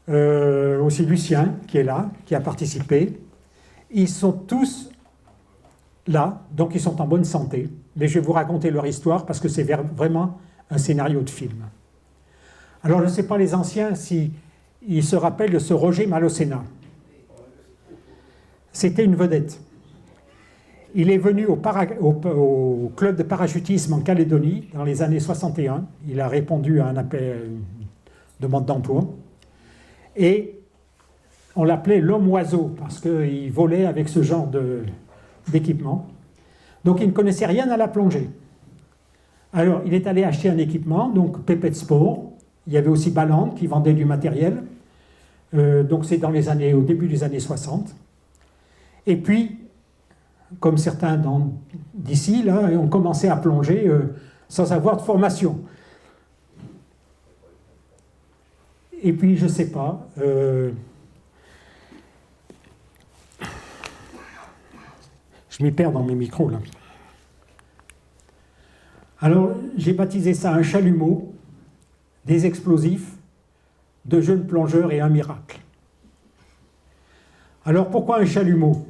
aussi Lucien, qui est là, qui a participé. Ils sont tous là, donc ils sont en bonne santé. Mais je vais vous raconter leur histoire, parce que c'est vraiment un scénario de film. Alors, je ne sais pas les anciens s'ils se rappellent de ce Roger Malocena. C'était une vedette. Il est venu au club de parachutisme en Calédonie dans les années 61. Il a répondu à un appel, une demande d'emploi. Et on l'appelait l'homme-oiseau parce qu'il volait avec ce genre d'équipement. Donc il ne connaissait rien à la plongée. Alors il est allé acheter un équipement, donc Pépette Sport. Il y avait aussi Balland qui vendait du matériel. Donc c'est au début des années 60. Et puis, comme certains d'ici, là, ont commencé à plonger sans avoir de formation. Et puis, je ne sais pas. Je m'y perds dans mes micros, là. Alors, j'ai baptisé ça un chalumeau, des explosifs, de jeunes plongeurs et un miracle. Alors, pourquoi un chalumeau?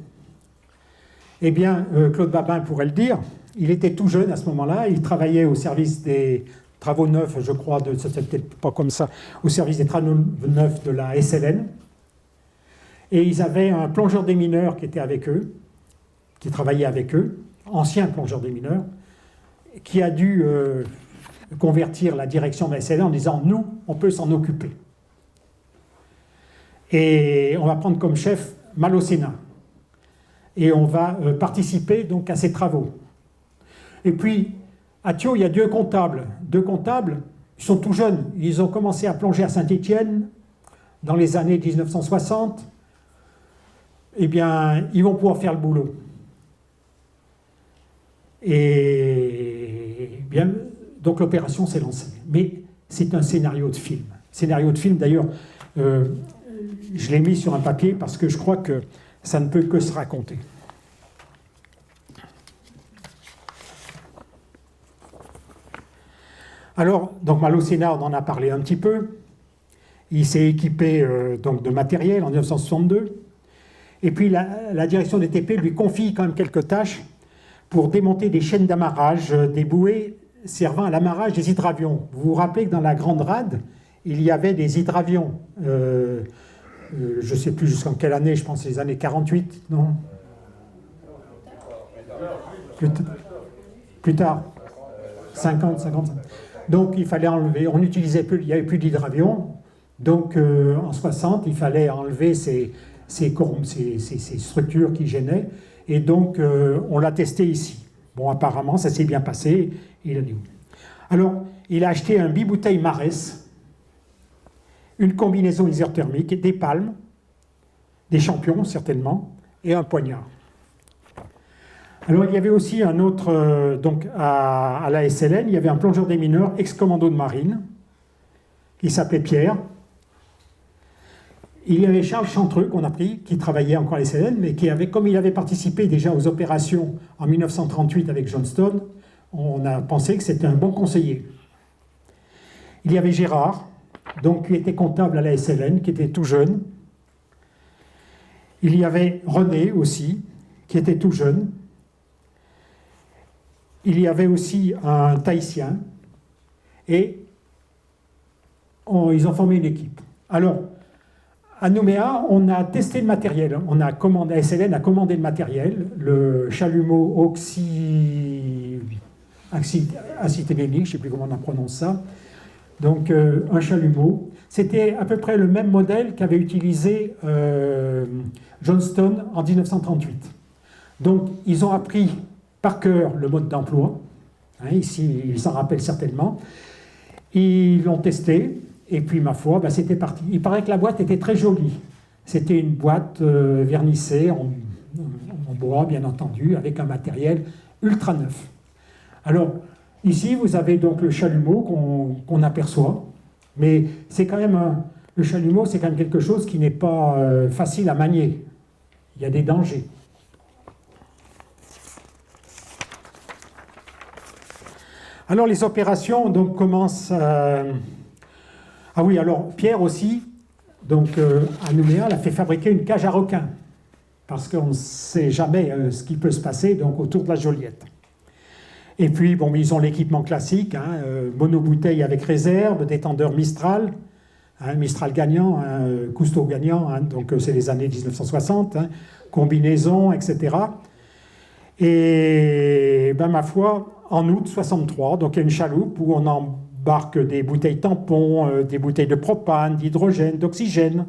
Eh bien, Claude Babin pourrait le dire, il était tout jeune à ce moment-là, il travaillait au service des travaux neufs, je crois, c'était peut-être pas comme ça, au service des travaux neufs de la SLN. Et ils avaient un plongeur des mineurs qui était avec eux, qui travaillait avec eux, ancien plongeur des mineurs, qui a dû convertir la direction de la SLN en disant « nous, on peut s'en occuper ». Et on va prendre comme chef Malocena. Et on va participer donc à ces travaux. Et puis, à Thiaux, il y a deux comptables. Deux comptables, ils sont tout jeunes. Ils ont commencé à plonger à Saint-Étienne dans les années 1960. Eh bien, ils vont pouvoir faire le boulot. Et bien, donc l'opération s'est lancée. Mais c'est un scénario de film. Scénario de film, d'ailleurs, je l'ai mis sur un papier parce que je crois que ça ne peut que se raconter. Alors, donc Malocena, on en a parlé un petit peu. Il s'est équipé donc de matériel en 1962. Et puis la direction des TP lui confie quand même quelques tâches pour démonter des chaînes d'amarrage, des bouées servant à l'amarrage des hydravions. Vous vous rappelez que dans la Grande Rade, il y avait des hydravions. Je ne sais plus jusqu'en quelle année, je pense les années 48, non? Plus tard, 50. Donc il fallait enlever, on n'utilisait plus, il n'y avait plus d'hydravions. Donc en 60, il fallait enlever ces structures qui gênaient. Et donc on l'a testé ici. Bon, apparemment, ça s'est bien passé. Il a dit. Alors, il a acheté un bibouteille Marès, une combinaison isothermique, des palmes, des champions certainement, et un poignard. Alors il y avait aussi un autre, donc à la SLN, il y avait un plongeur des mineurs, ex-commando de marine, qui s'appelait Pierre. Il y avait Charles Chantreux, qu'on a pris, qui travaillait encore à la SLN, mais qui avait, comme il avait participé déjà aux opérations en 1938 avec Johnston, on a pensé que c'était un bon conseiller. Il y avait Gérard, donc, qui était comptable à la SLN, qui était tout jeune. Il y avait René aussi, qui était tout jeune. Il y avait aussi un Tahitien. Et ils ont formé une équipe. Alors, à Nouméa, on a testé le matériel. La SLN a commandé le matériel, le chalumeau acétylénique, je ne sais plus comment on en prononce ça. Donc, un chalumeau. C'était à peu près le même modèle qu'avait utilisé Johnston en 1938. Donc, ils ont appris par cœur le mode d'emploi. Ici, ils s'en rappellent certainement. Ils l'ont testé, et puis, ma foi, c'était parti. Il paraît que la boîte était très jolie. C'était une boîte vernissée en bois, bien entendu, avec un matériel ultra neuf. Alors, ici, vous avez donc le chalumeau qu'on aperçoit, mais c'est quand même le chalumeau, c'est quand même quelque chose qui n'est pas facile à manier. Il y a des dangers. Alors, les opérations donc commencent. Ah oui, alors Pierre aussi, donc à Nouméa, elle a fait fabriquer une cage à requins, parce qu'on ne sait jamais ce qui peut se passer donc autour de la Joliette. Et puis, bon, ils ont l'équipement classique, monobouteille avec réserve, détendeur Mistral, Mistral gagnant, Cousteau gagnant, donc c'est les années 1960, combinaison, etc. Et, ma foi, en août 63, donc il y a une chaloupe où on embarque des bouteilles tampons, des bouteilles de propane, d'hydrogène, d'oxygène.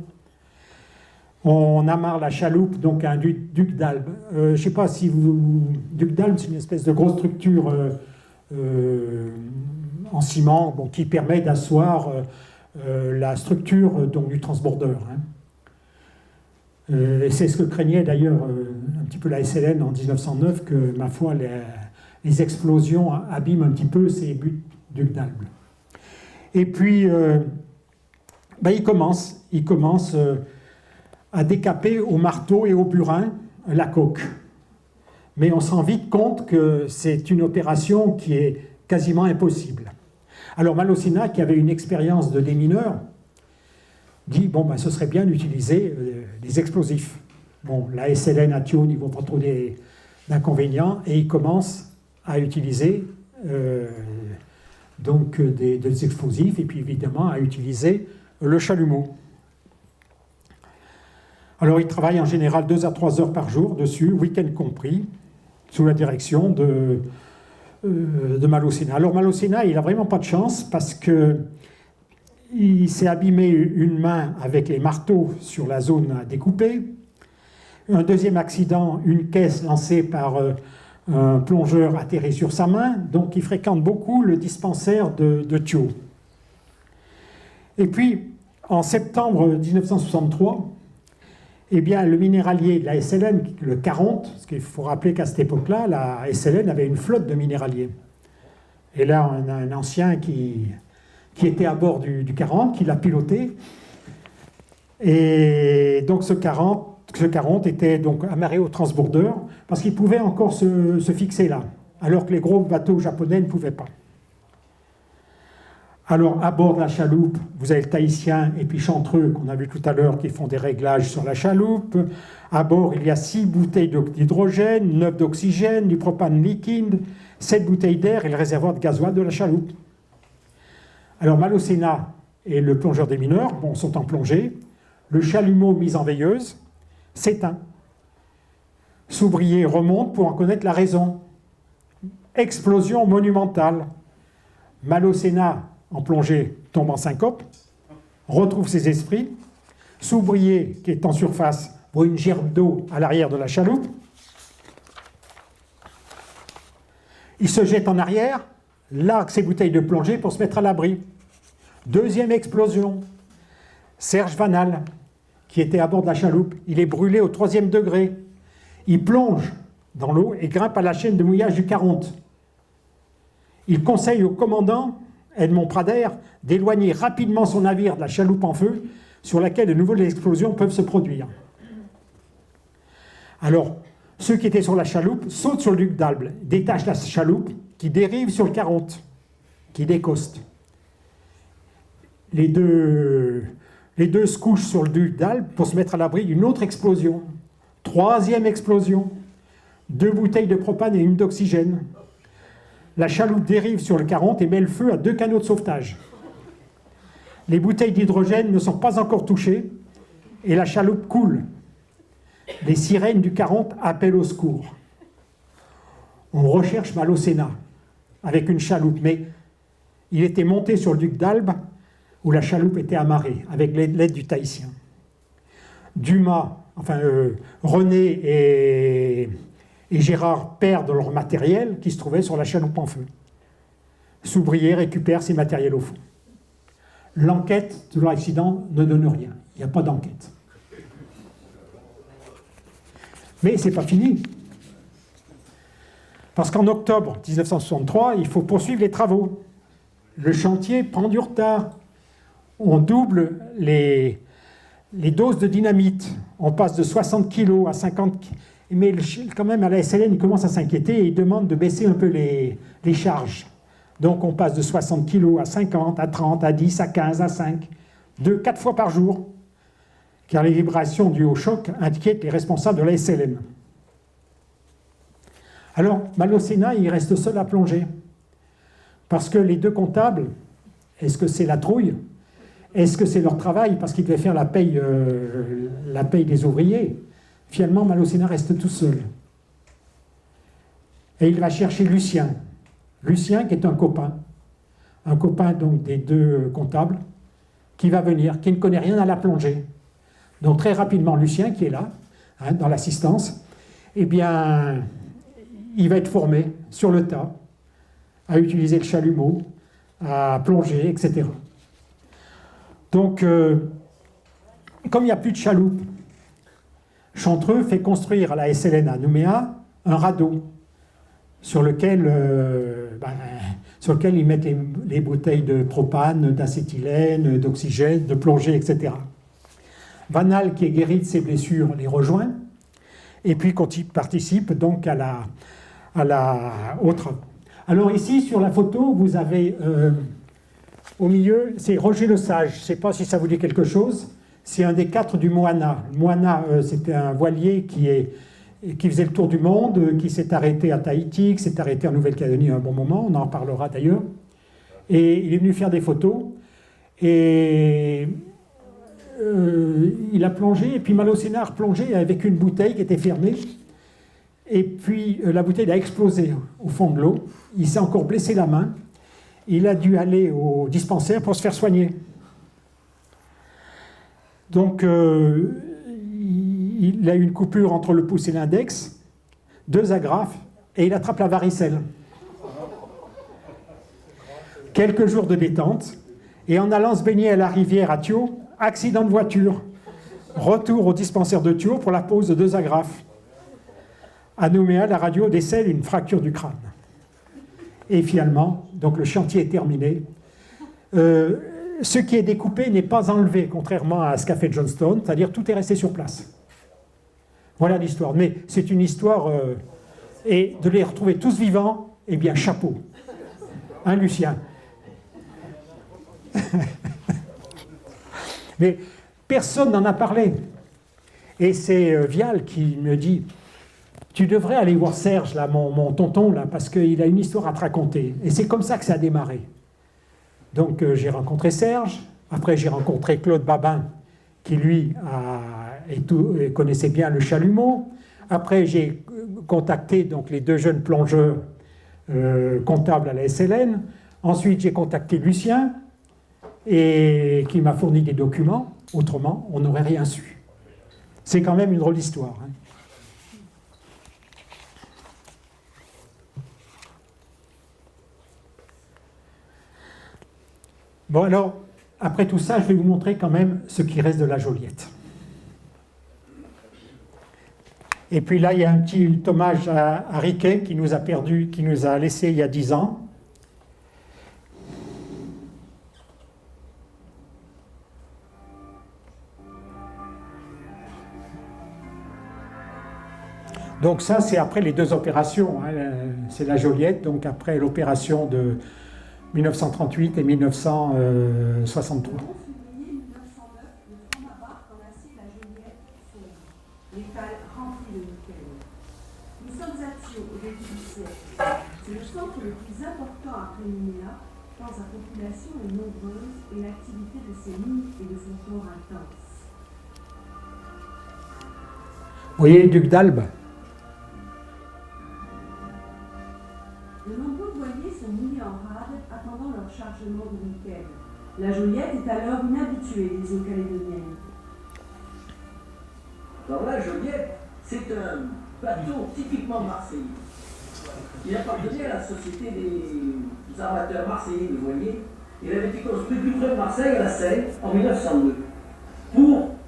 On amarre la chaloupe donc à un duc d'Albe. Je ne sais pas si vous... Duc d'Albe, c'est une espèce de grosse structure en ciment qui permet d'asseoir la structure donc, du transbordeur. Et c'est ce que craignait d'ailleurs un petit peu la SLN en 1909, que, ma foi, les explosions abîment un petit peu ces ducs d'Albe. Et puis, il commence à décaper au marteau et au burin la coque. Mais on se rend vite compte que c'est une opération qui est quasiment impossible. Alors Malaussina, qui avait une expérience de démineur, dit ce serait bien d'utiliser des explosifs. Bon, la SLN à Thionne, ils ne vont pas trop d'inconvénients, et ils commencent à utiliser des explosifs, et puis évidemment à utiliser le chalumeau. Alors, il travaille en général 2 à 3 heures par jour dessus, week-end compris, sous la direction de Malaussina. Alors, Malaussina, il n'a vraiment pas de chance parce qu'il s'est abîmé une main avec les marteaux sur la zone à découper. Un deuxième accident, une caisse lancée par un plongeur atterri sur sa main. Donc, il fréquente beaucoup le dispensaire de Thio. Et puis, en septembre 1963, le minéralier de la SLN, le 40, parce qu'il faut rappeler qu'à cette époque-là, la SLN avait une flotte de minéraliers. Et là, on a un ancien qui était à bord du 40, qui l'a piloté. Et donc ce 40 était donc amarré au transbordeur, parce qu'il pouvait encore se fixer là, alors que les gros bateaux japonais ne pouvaient pas. Alors, à bord de la chaloupe, vous avez le Tahitien et puis Chantreux, qu'on a vu tout à l'heure, qui font des réglages sur la chaloupe. À bord, il y a 6 bouteilles d'hydrogène, 9 d'oxygène, du propane liquide, 7 bouteilles d'air et le réservoir de gasoil de la chaloupe. Alors, Malocena et le plongeur des mineurs sont en plongée. Le chalumeau mis en veilleuse s'éteint. Soubrier remonte pour en connaître la raison. Explosion monumentale. Malocena, en plongée, tombe en syncope, retrouve ses esprits. Soubrier, qui est en surface, voit une gerbe d'eau à l'arrière de la chaloupe. Il se jette en arrière, largue ses bouteilles de plongée pour se mettre à l'abri. Deuxième explosion. Serge Vanal, qui était à bord de la chaloupe, il est brûlé au 3e degré. Il plonge dans l'eau et grimpe à la chaîne de mouillage du Caronte. Il conseille au commandant, Edmond Prader, d'éloigner rapidement son navire de la chaloupe en feu, sur laquelle de nouvelles explosions peuvent se produire. Alors, ceux qui étaient sur la chaloupe sautent sur le duc d'Albe, détachent la chaloupe, qui dérive sur le Caronte, qui décoste. Les deux se couchent sur le duc d'Albe pour se mettre à l'abri d'une autre explosion. 3e explosion. 2 bouteilles de propane et 1 d'oxygène. La chaloupe dérive sur le Caronte et met le feu à 2 canots de sauvetage. Les bouteilles d'hydrogène ne sont pas encore touchées et la chaloupe coule. Les sirènes du Caronte appellent au secours. On recherche Malocena avec une chaloupe, mais il était monté sur le duc d'Albe où la chaloupe était amarrée avec l'aide du Tahitien. Dumas, René et Gérard perdent leur matériel qui se trouvait sur la chaloupe en feu. Soubrier récupère ses matériels au fond. L'enquête de l'accident ne donne rien. Il n'y a pas d'enquête. Mais ce n'est pas fini. Parce qu'en octobre 1963, il faut poursuivre les travaux. Le chantier prend du retard. On double les doses de dynamite. On passe de 60 kg à 50 kg. Mais quand même, à la SLN, ils commencent à s'inquiéter et ils demandent de baisser un peu les charges. Donc on passe de 60 kg à 50, à 30, à 10, à 15, à 5, 4 fois par jour. Car les vibrations dues au choc inquiètent les responsables de la SLN. Alors, Malocena, il reste seul à plonger. Parce que les 2 comptables, est-ce que c'est la trouille? Est-ce que c'est leur travail? Parce qu'ils devaient faire la paye des ouvriers. Finalement, Malocena reste tout seul. Et il va chercher Lucien. Lucien, qui est un copain donc des 2 comptables, qui va venir, qui ne connaît rien à la plongée. Donc très rapidement, Lucien, qui est là, dans l'assistance, eh bien, il va être formé sur le tas, à utiliser le chalumeau, à plonger, etc. Donc, comme il n'y a plus de chaloupe, Chantreux fait construire à la SLN à Nouméa un radeau sur lequel ils mettent les bouteilles de propane, d'acétylène, d'oxygène, de plongée, etc. Vanal, qui est guéri de ses blessures, les rejoint et puis participe donc à la autre. Alors ici, sur la photo, vous avez au milieu, c'est Roger Le Sage. Je ne sais pas si ça vous dit quelque chose. C'est un des 4 du Moana. Le Moana, c'était un voilier qui faisait le tour du monde, qui s'est arrêté à Tahiti, qui s'est arrêté en Nouvelle-Calédonie à un bon moment, on en reparlera d'ailleurs. Et il est venu faire des photos. Et il a plongé, et puis Malocena a replongé avec une bouteille qui était fermée. Et puis la bouteille a explosé au fond de l'eau. Il s'est encore blessé la main. Il a dû aller au dispensaire pour se faire soigner. Donc, il a eu une coupure entre le pouce et l'index, 2 agrafes, et il attrape la varicelle. Quelques jours de détente, et en allant se baigner à la rivière à Thio, accident de voiture. Retour au dispensaire de Thio pour la pose de 2 agrafes. À Nouméa, la radio décèle une fracture du crâne. Et finalement, donc le chantier est terminé. Ce qui est découpé n'est pas enlevé, contrairement à ce qu'a fait Johnstone, c'est-à-dire tout est resté sur place. Voilà l'histoire. Mais c'est une histoire... et de les retrouver tous vivants, eh bien, chapeau. Hein, Lucien? Mais personne n'en a parlé. Et c'est Vial qui me dit, tu devrais aller voir Serge, là, mon tonton, là, parce qu'il a une histoire à te raconter. Et c'est comme ça que ça a démarré. Donc j'ai rencontré Serge, après j'ai rencontré Claude Babin, qui lui connaissait bien le chalumeau. Après j'ai contacté donc, les deux jeunes plongeurs comptables à la SLN. Ensuite j'ai contacté Lucien, et qui m'a fourni des documents. Autrement, on n'aurait rien su. C'est quand même une drôle d'histoire. Hein. Bon alors, après tout ça, je vais vous montrer quand même ce qui reste de la Joliette. Et puis là, il y a un petit hommage à Riquet qui nous a perdu, qui nous a laissé il y a 10 ans. Donc ça, c'est après les deux opérations. Hein. C'est la Joliette, donc après l'opération de 1938 et 1963. Nous sommes à Thio au début du siècle. C'est le centre le plus important après Nouméa, tant sa population est nombreuse et l'activité de ses mines et de son port intense. Vous voyez les ducs d'Albe? De nombreux voiliers sont mouillés en rade, attendant leur chargement de nickel. La Joliette est alors inhabituée des eaux calédoniennes. Alors la Joliette, c'est un bateau typiquement marseillais. Il appartenait à la société des armateurs marseillais de voiliers. Il avait été construit plus près de Marseille, à la Seine, en 1902,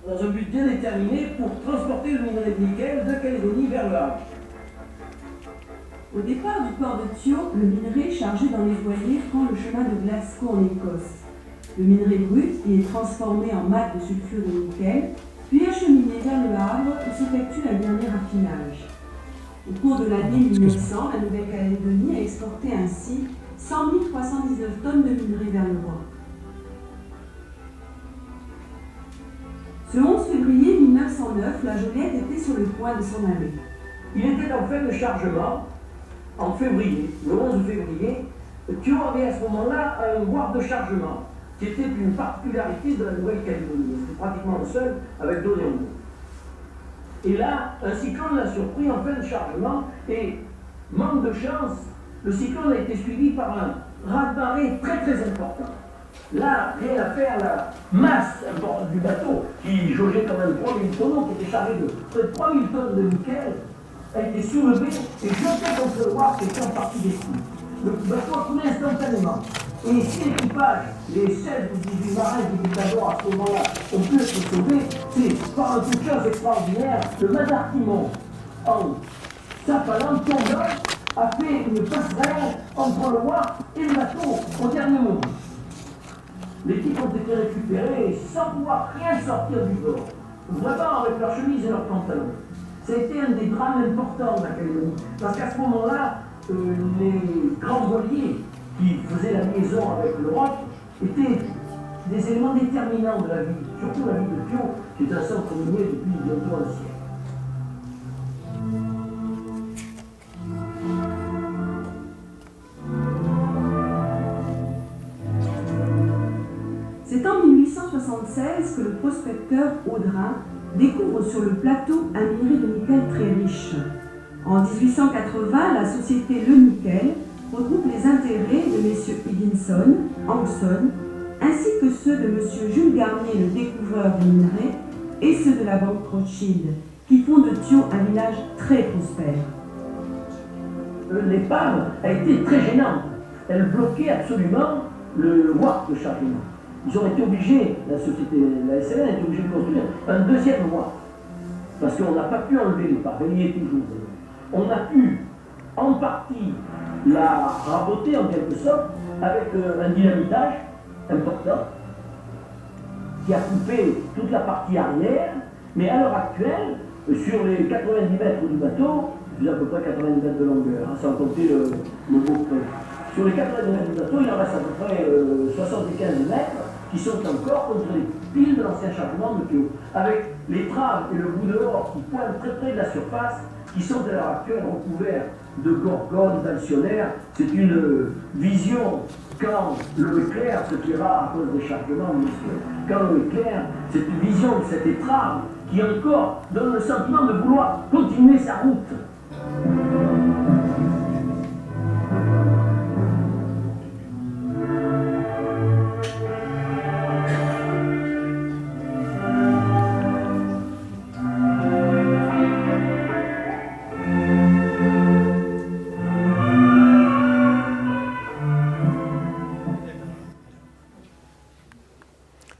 dans un but bien déterminé, pour transporter le minerai de nickel de Calédonie vers le Havre. Au départ du port de Thio, le minerai chargé dans les voiliers prend le chemin de Glasgow en Écosse. Le minerai brut y est transformé en mat de sulfure de nickel, puis acheminé vers le Havre où s'effectue un dernier raffinage. Au cours de l'année 1900, la Nouvelle-Calédonie a exporté ainsi 100 319 tonnes de minerai vers l'Europe. Ce 11 février 1909, la Joliette était sur le point de s'en aller. Il était en fait de chargement en février, le 11 février. Thio avait à ce moment-là un wharf de chargement, qui était une particularité de la Nouvelle-Calédonie. C'était pratiquement le seul avec d'Oléron. Et là, un cyclone l'a surpris en plein chargement, et manque de chance, le cyclone a été suivi par un raz-de-marée très très important. Là, rien à faire, la masse du bateau, qui jaugeait quand même 3000 tonneaux, qui était chargé de près de 3000 tonnes de nickel, a été soulevé et jeté contre le wharf qui était en partie détruit. Le bateau a coulé instantanément. Et si l'équipage, les 16 ou 18 marins qui étaient à bord à ce moment-là, ont pu être sauvés, c'est par un coup de chance extraordinaire, le Madar Timon, en s'appalant, tombant, a fait une passerelle entre le wharf et le bateau au dernier moment. L'équipe ont été récupérés sans pouvoir rien sortir du bord, vraiment avec leur chemise et leurs pantalons. Ça a été un des drames importants de la Calédonie, parce qu'à ce moment-là, les grands voiliers qui faisaient la liaison avec l'Europe étaient des éléments déterminants de la vie, surtout la vie de Thio, qui est un centre minier depuis bientôt un siècle. C'est en 1876 que le prospecteur Audrin découvre sur le plateau un minerai de nickel très riche. En 1880, la société Le Nickel regroupe les intérêts de messieurs Higginson, Hanson, ainsi que ceux de monsieur Jules Garnier, le découvreur du minerai, et ceux de la banque Rothschild, qui font de Thio un village très prospère. L'épave a été très gênante. Elle bloquait absolument le wharf de chargement. Ils ont été obligés, la société, la SLN a été obligée de construire un deuxième wharf. Parce qu'on n'a pas pu enlever l'épave, elle y est toujours. On a pu, en partie, la raboter en quelque sorte avec un dynamitage important qui a coupé toute la partie arrière, mais à l'heure actuelle, sur les 90 mètres du bateau, il y a à peu près 90 mètres de longueur, hein, sans compter le beau près. Sur les 90 mètres du bateau, il en reste à peu près 75 mètres qui sont encore contre les piles de l'ancien chargement de Kew, avec les traves et le bout de l'or qui pointent très près de la surface, qui sont à l'heure actuelle recouverts de gorgones, d'alcionnaires. C'est une vision quand l'eau est claire, ce qui est rare à cause des chargements, messieurs. Quand l'eau est claire, c'est une vision de cette étrave qui encore donne le sentiment de vouloir continuer sa route.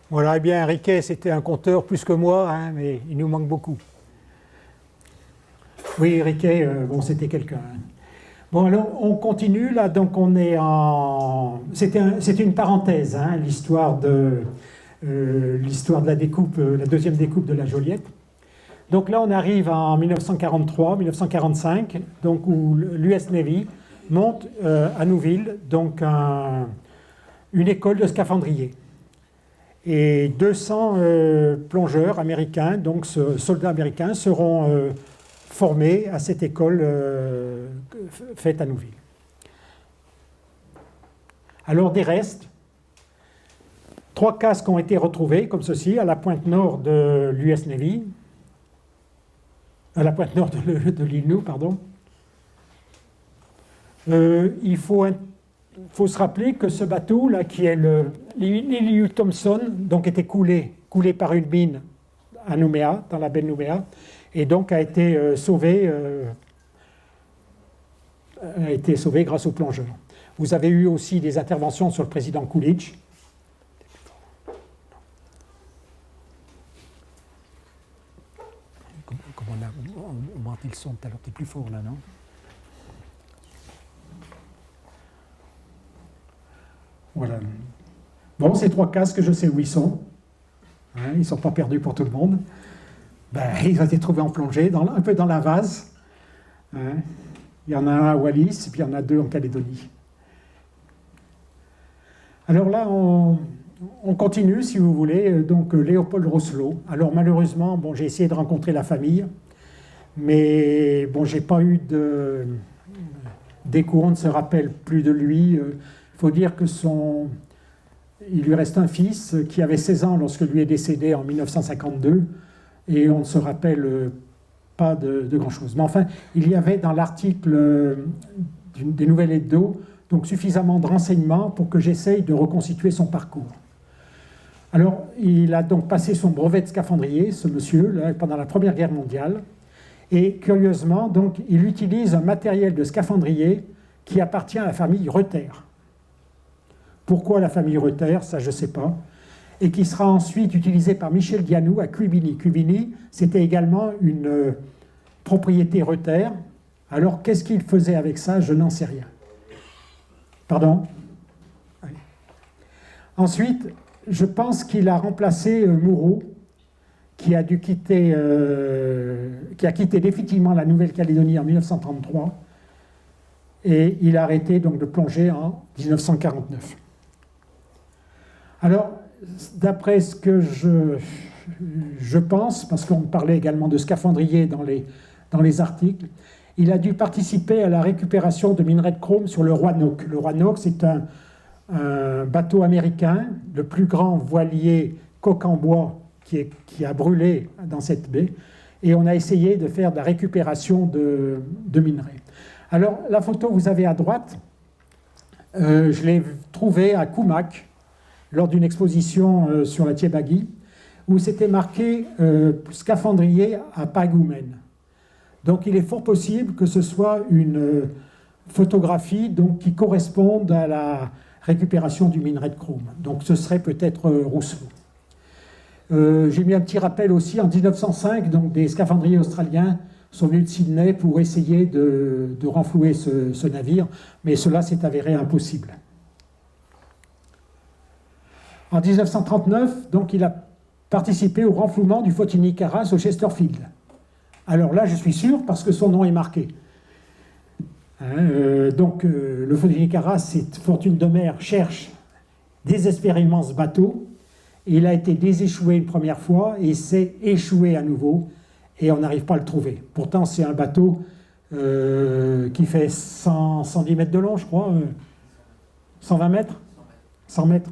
Voilà, eh bien, Riquet, c'était un conteur plus que moi, hein, mais il nous manque beaucoup. Oui, Riquet, bon, c'était quelqu'un. Hein. Bon, alors, on continue, là, donc on est en... C'est une parenthèse, hein, l'histoire de la découpe, la deuxième découpe de la Joliette. Donc là, on arrive en 1943-1945, donc où l'US Navy monte à Nouville, donc une école de scaphandriers. Et 200 plongeurs américains, donc soldats américains, seront formés à cette école faite à Nouville. Alors des restes, 3 casques ont été retrouvés, comme ceci, à la pointe nord de l'US Navy, à la pointe nord de l'île Nou, pardon. Il faut se rappeler que ce bateau-là, qui est l'île Thompson, donc était coulé par une mine à Nouméa, dans la baie de Nouméa, et donc a été sauvé grâce aux plongeurs. Vous avez eu aussi des interventions sur le président Coolidge. Comment on a augmenté le son tout à l'heure, t'es plus fort là, non? Voilà. Bon, ces 3 casques, je sais où ils sont. Hein, ils ne sont pas perdus pour tout le monde. Ben, ils ont été trouvés en plongée, un peu dans la vase. Hein. Il y en a un à Wallis, et puis il y en a 2 en Calédonie. Alors là, on continue, si vous voulez. Donc, Léopold Rosselot. Alors, malheureusement, bon, j'ai essayé de rencontrer la famille, mais bon, j'ai pas eu d'écho, on ne se rappelle plus de lui. Il faut dire que il lui reste un fils qui avait 16 ans lorsque lui est décédé en 1952, et on ne se rappelle pas de grand-chose. Mais enfin, il y avait dans l'article des Nouvelles Hebdo donc suffisamment de renseignements pour que j'essaye de reconstituer son parcours. Alors, il a donc passé son brevet de scaphandrier, ce monsieur, là, pendant la Première Guerre mondiale, et curieusement, donc, il utilise un matériel de scaphandrier qui appartient à la famille Reuter. Pourquoi la famille Reuter, ça je ne sais pas, et qui sera ensuite utilisé par Michel Dianou à Quibini. Quibini, c'était également une propriété Reuter. Alors, qu'est-ce qu'il faisait avec ça? Je n'en sais rien. Pardon? Oui. Ensuite, je pense qu'il a remplacé Moreau, qui a quitté définitivement la Nouvelle-Calédonie en 1933, et il a arrêté donc de plonger en 1949. Alors, d'après ce que je pense, parce qu'on parlait également de scaphandrier dans les articles, il a dû participer à la récupération de minerais de chrome sur le Roanoke. Le Roanoke, c'est un bateau américain, le plus grand voilier coque en bois qui a brûlé dans cette baie, et on a essayé de faire de la récupération de minerais. Alors, la photo que vous avez à droite, je l'ai trouvée à Kumak, lors d'une exposition sur la Tiebagi, où c'était marqué scaphandrier à Pagoumen. Donc il est fort possible que ce soit une photographie donc, qui corresponde à la récupération du minerai de chrome. Donc ce serait peut-être Rousseau. J'ai mis un petit rappel aussi, en 1905, donc, des scaphandriers australiens sont venus de Sydney pour essayer de renflouer ce navire, mais cela s'est avéré impossible. En 1939, donc, il a participé au renflouement du Fotini Caras au Chesterfield. Alors là, je suis sûr, parce que son nom est marqué. Le Fotini Caras, c'est Fortune de mer, cherche désespérément ce bateau, Il a été déséchoué une première fois et s'est échoué à nouveau et on n'arrive pas à le trouver. Pourtant, c'est un bateau qui fait 110 mètres de long, je crois, 120 mètres, 100 mètres.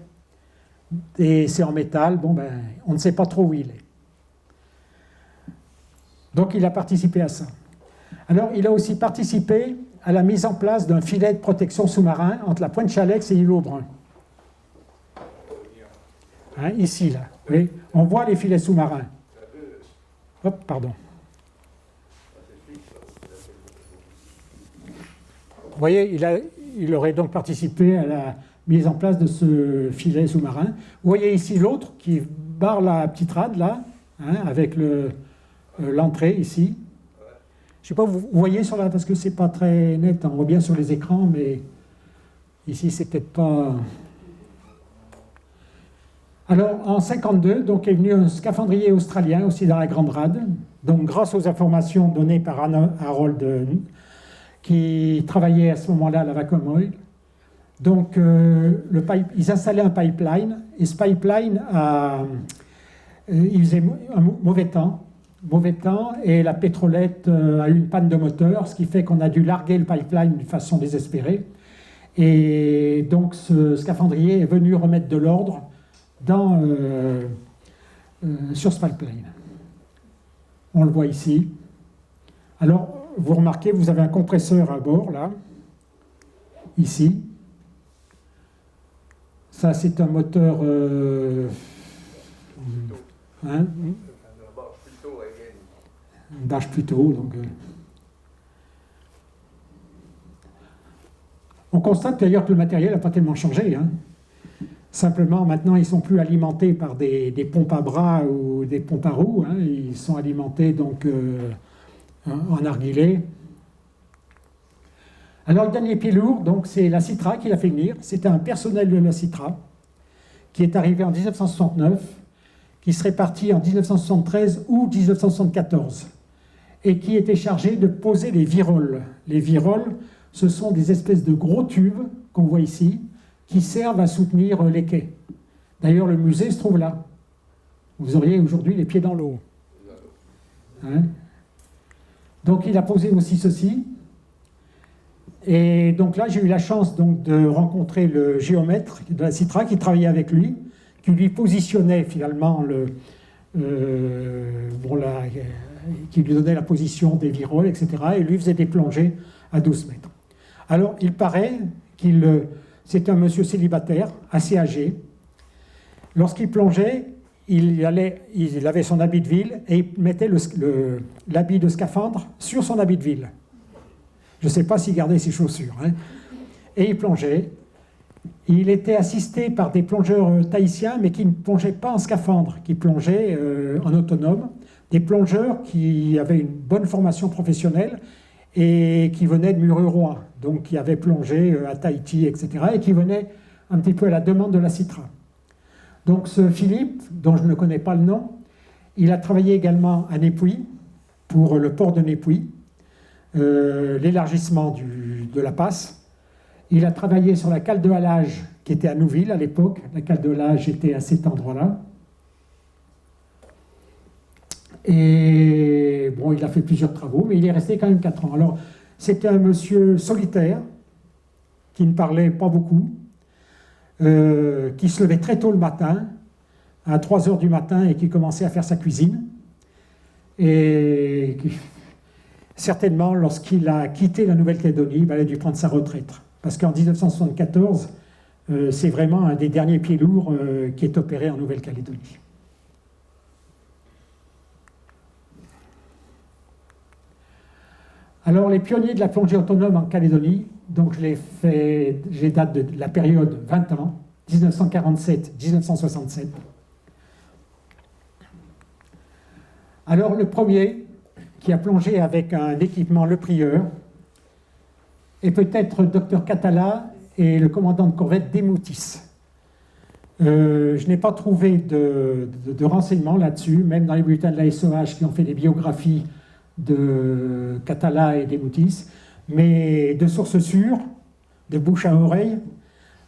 Et c'est en métal, bon ben, on ne sait pas trop où il est. Donc il a participé à ça. Alors il a aussi participé à la mise en place d'un filet de protection sous-marin entre la Pointe Chalex et l'île Aubrun. Hein, ici, là. Oui, on voit les filets sous-marins. Hop, pardon. Vous voyez, il aurait donc participé à la mise en place de ce filet sous-marin. Vous voyez ici l'autre qui barre la petite rade, là, hein, avec l'entrée ici. Je ne sais pas, vous voyez sur là, parce que ce n'est pas très net, on voit bien sur les écrans, mais ici, c'est peut-être pas... Alors, en 1952, donc, est venu un scaphandrier australien, aussi dans la Grande Rade, donc grâce aux informations données par Harold, qui travaillait à ce moment-là à la Vacuum Oil. Donc, ils installaient un pipeline, et ce pipeline, il faisait un mauvais temps, et la pétrolette a eu une panne de moteur, ce qui fait qu'on a dû larguer le pipeline d'une façon désespérée. Et donc, ce scaphandrier est venu remettre de l'ordre sur ce pipeline. On le voit ici. Alors, vous remarquez, vous avez un compresseur à bord, là, ici. Ça, c'est un moteur... Dash plutôt. Donc, on constate d'ailleurs que le matériel n'a pas tellement changé. Hein. Simplement, maintenant, ils ne sont plus alimentés par des pompes à bras ou des pompes à roues. Hein. Ils sont alimentés donc, en narguilé. Alors, le dernier pied lourd, donc, c'est la Citra qui l'a fait venir. C'était un personnel de la Citra qui est arrivé en 1969, qui serait parti en 1973 ou 1974, et qui était chargé de poser les viroles. Les viroles, ce sont des espèces de gros tubes qu'on voit ici, qui servent à soutenir les quais. D'ailleurs, le musée se trouve là. Vous auriez aujourd'hui les pieds dans l'eau. Hein? Donc, il a posé aussi ceci. Et donc là, j'ai eu la chance donc, de rencontrer le géomètre de la Citra qui travaillait avec lui, qui lui positionnait finalement qui lui donnait la position des viroles, etc. Et lui faisait des plongées à 12 mètres. Alors, il paraît c'est un monsieur célibataire, assez âgé. Lorsqu'il plongeait, il avait son habit de ville et il mettait l'habit de scaphandre sur son habit de ville. Je ne sais pas s'il gardait ses chaussures. Hein. Et il plongeait. Il était assisté par des plongeurs tahitiens, mais qui ne plongeaient pas en scaphandre, qui plongeaient en autonome. Des plongeurs qui avaient une bonne formation professionnelle et qui venaient de Mururoa, donc qui avaient plongé à Tahiti, etc., et qui venaient un petit peu à la demande de la Citra. Donc ce Philippe, dont je ne connais pas le nom, il a travaillé également à Népouy, pour le port de Népouy, l'élargissement de la passe. Il a travaillé sur la cale de halage qui était à Nouville à l'époque. La cale de halage était à cet endroit-là. Et bon, il a fait plusieurs travaux, mais il est resté quand même 4 ans. Alors, c'était un monsieur solitaire, qui ne parlait pas beaucoup, qui se levait très tôt le matin, à 3 heures du matin, et qui commençait à faire sa cuisine. Et certainement, lorsqu'il a quitté la Nouvelle-Calédonie, il a dû prendre sa retraite. Parce qu'en 1974, c'est vraiment un des derniers pieds lourds qui est opéré en Nouvelle-Calédonie. Alors, les pionniers de la plongée autonome en Calédonie, donc j'ai date de la période 20 ans, 1947-1967. Alors, le premier qui a plongé avec un équipement Le Prieur est peut-être Dr Catala et le commandant de corvette Demoutis. Je n'ai pas trouvé de renseignements là-dessus, même dans les bulletins de la SOH qui ont fait des biographies de Catala et Demoutis, mais de sources sûres, de bouche à oreille,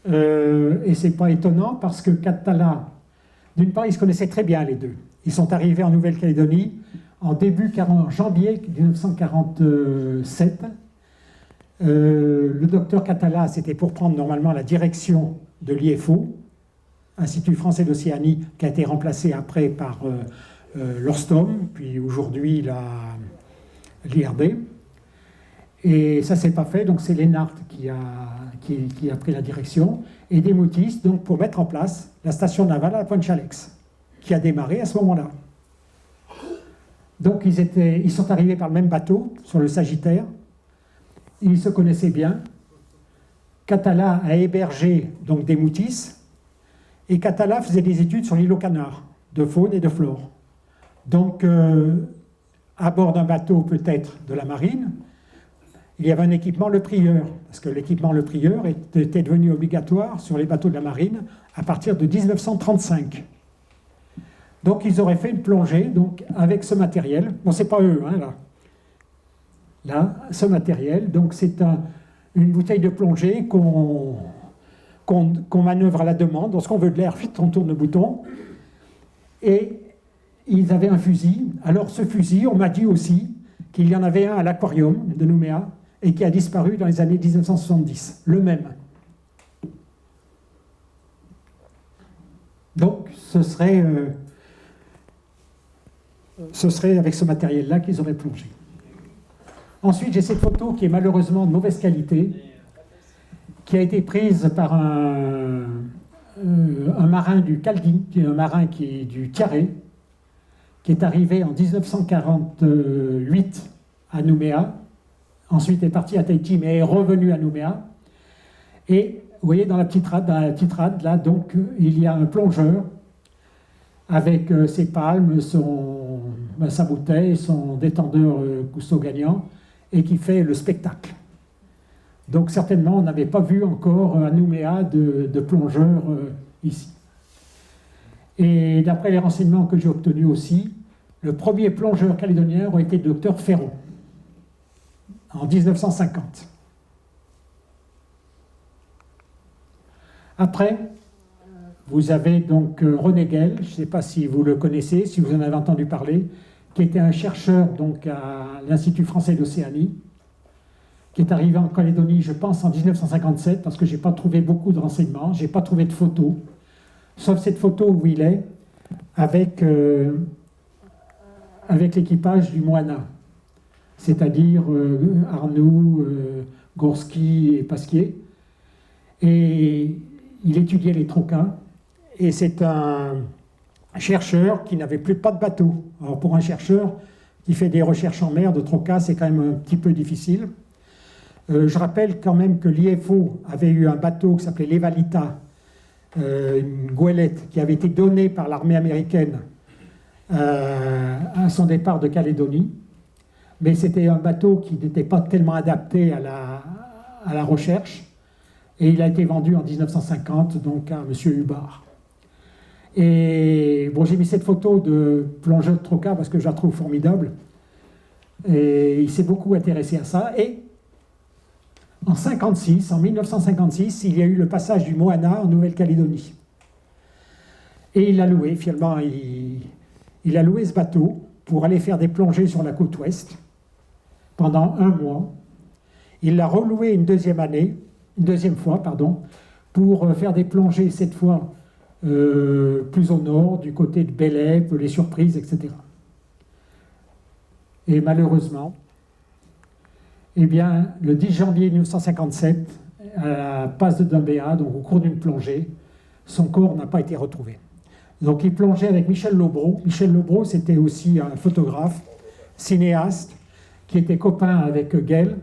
et c'est pas étonnant parce que Catala D'une part, ils se connaissaient très bien les deux. Ils sont arrivés en Nouvelle-Calédonie en janvier 1947. Le docteur Catala, c'était pour prendre normalement la direction de l'IFO, Institut français d'Océanie, qui a été remplacé après par l'ORSTOM, puis aujourd'hui l'IRD. Et ça ne s'est pas fait, donc c'est Lénart qui a pris la direction, et Desmoutis, donc pour mettre en place la station navale à Pointe-Chalex, qui a démarré à ce moment-là. Donc ils sont arrivés par le même bateau, sur le Sagittaire. Ils se connaissaient bien. Catala a hébergé donc Desmoutis, et Catala faisait des études sur l'île aux Canards, de faune et de flore. Donc, à bord d'un bateau peut-être de la marine, il y avait un équipement Le Prieur, parce que l'équipement Le Prieur était devenu obligatoire sur les bateaux de la marine à partir de 1935. Donc ils auraient fait une plongée donc, avec ce matériel. Bon, c'est pas eux, hein, là. Là, ce matériel, donc c'est une bouteille de plongée qu'on manœuvre à la demande. Lorsqu'on veut de l'air, vite on tourne le bouton. Et ils avaient un fusil. Alors ce fusil, on m'a dit aussi qu'il y en avait un à l'aquarium de Nouméa et qui a disparu dans les années 1970, le même. Donc ce serait avec ce matériel-là qu'ils auraient plongé. Ensuite, j'ai cette photo qui est malheureusement de mauvaise qualité, qui a été prise par un marin du Caldin, qui est un marin du Tiaré, qui est arrivé en 1948 à Nouméa, ensuite est parti à Tahiti, mais est revenu à Nouméa. Et vous voyez dans la petite rade, là, donc, il y a un plongeur avec ses palmes, sa bouteille, son détendeur Cousteau gagnant, et qui fait le spectacle. Donc certainement, on n'avait pas vu encore à Nouméa de plongeurs ici. Et d'après les renseignements que j'ai obtenus aussi, le premier plongeur calédonien aurait été le docteur Ferron, en 1950. Après, vous avez donc René Guel, je ne sais pas si vous le connaissez, si vous en avez entendu parler, qui était un chercheur donc, à l'Institut français d'Océanie, qui est arrivé en Calédonie, je pense, en 1957, parce que je n'ai pas trouvé beaucoup de renseignements, je n'ai pas trouvé de photos, sauf cette photo où il est avec l'équipage du Moana, c'est-à-dire Arnoux, Gorski et Pasquier. Et il étudiait les trocas, et c'est un chercheur qui n'avait pas de bateau. Alors pour un chercheur qui fait des recherches en mer de trocas, c'est quand même un petit peu difficile. Je rappelle quand même que l'IFO avait eu un bateau qui s'appelait l'Evalita, une goélette qui avait été donnée par l'armée américaine à son départ de Calédonie, mais c'était un bateau qui n'était pas tellement adapté à la recherche, et il a été vendu en 1950 donc à M. Hubbard. Et bon, j'ai mis cette photo de plongeur de troca parce que je la trouve formidable, et il s'est beaucoup intéressé à ça. Et en 1956, il y a eu le passage du Moana en Nouvelle-Calédonie. Et il l'a loué, finalement, il a loué ce bateau pour aller faire des plongées sur la côte ouest pendant 1 mois. Il l'a reloué une deuxième fois, pour faire des plongées, cette fois plus au nord, du côté de Bélep, les Surprises, etc. Et malheureusement, eh bien, le 10 janvier 1957, à la passe de Dumbéa, donc au cours d'une plongée, son corps n'a pas été retrouvé. Donc il plongeait avec Michel Lobreau. Michel Lobreau, c'était aussi un photographe, cinéaste, qui était copain avec Guel.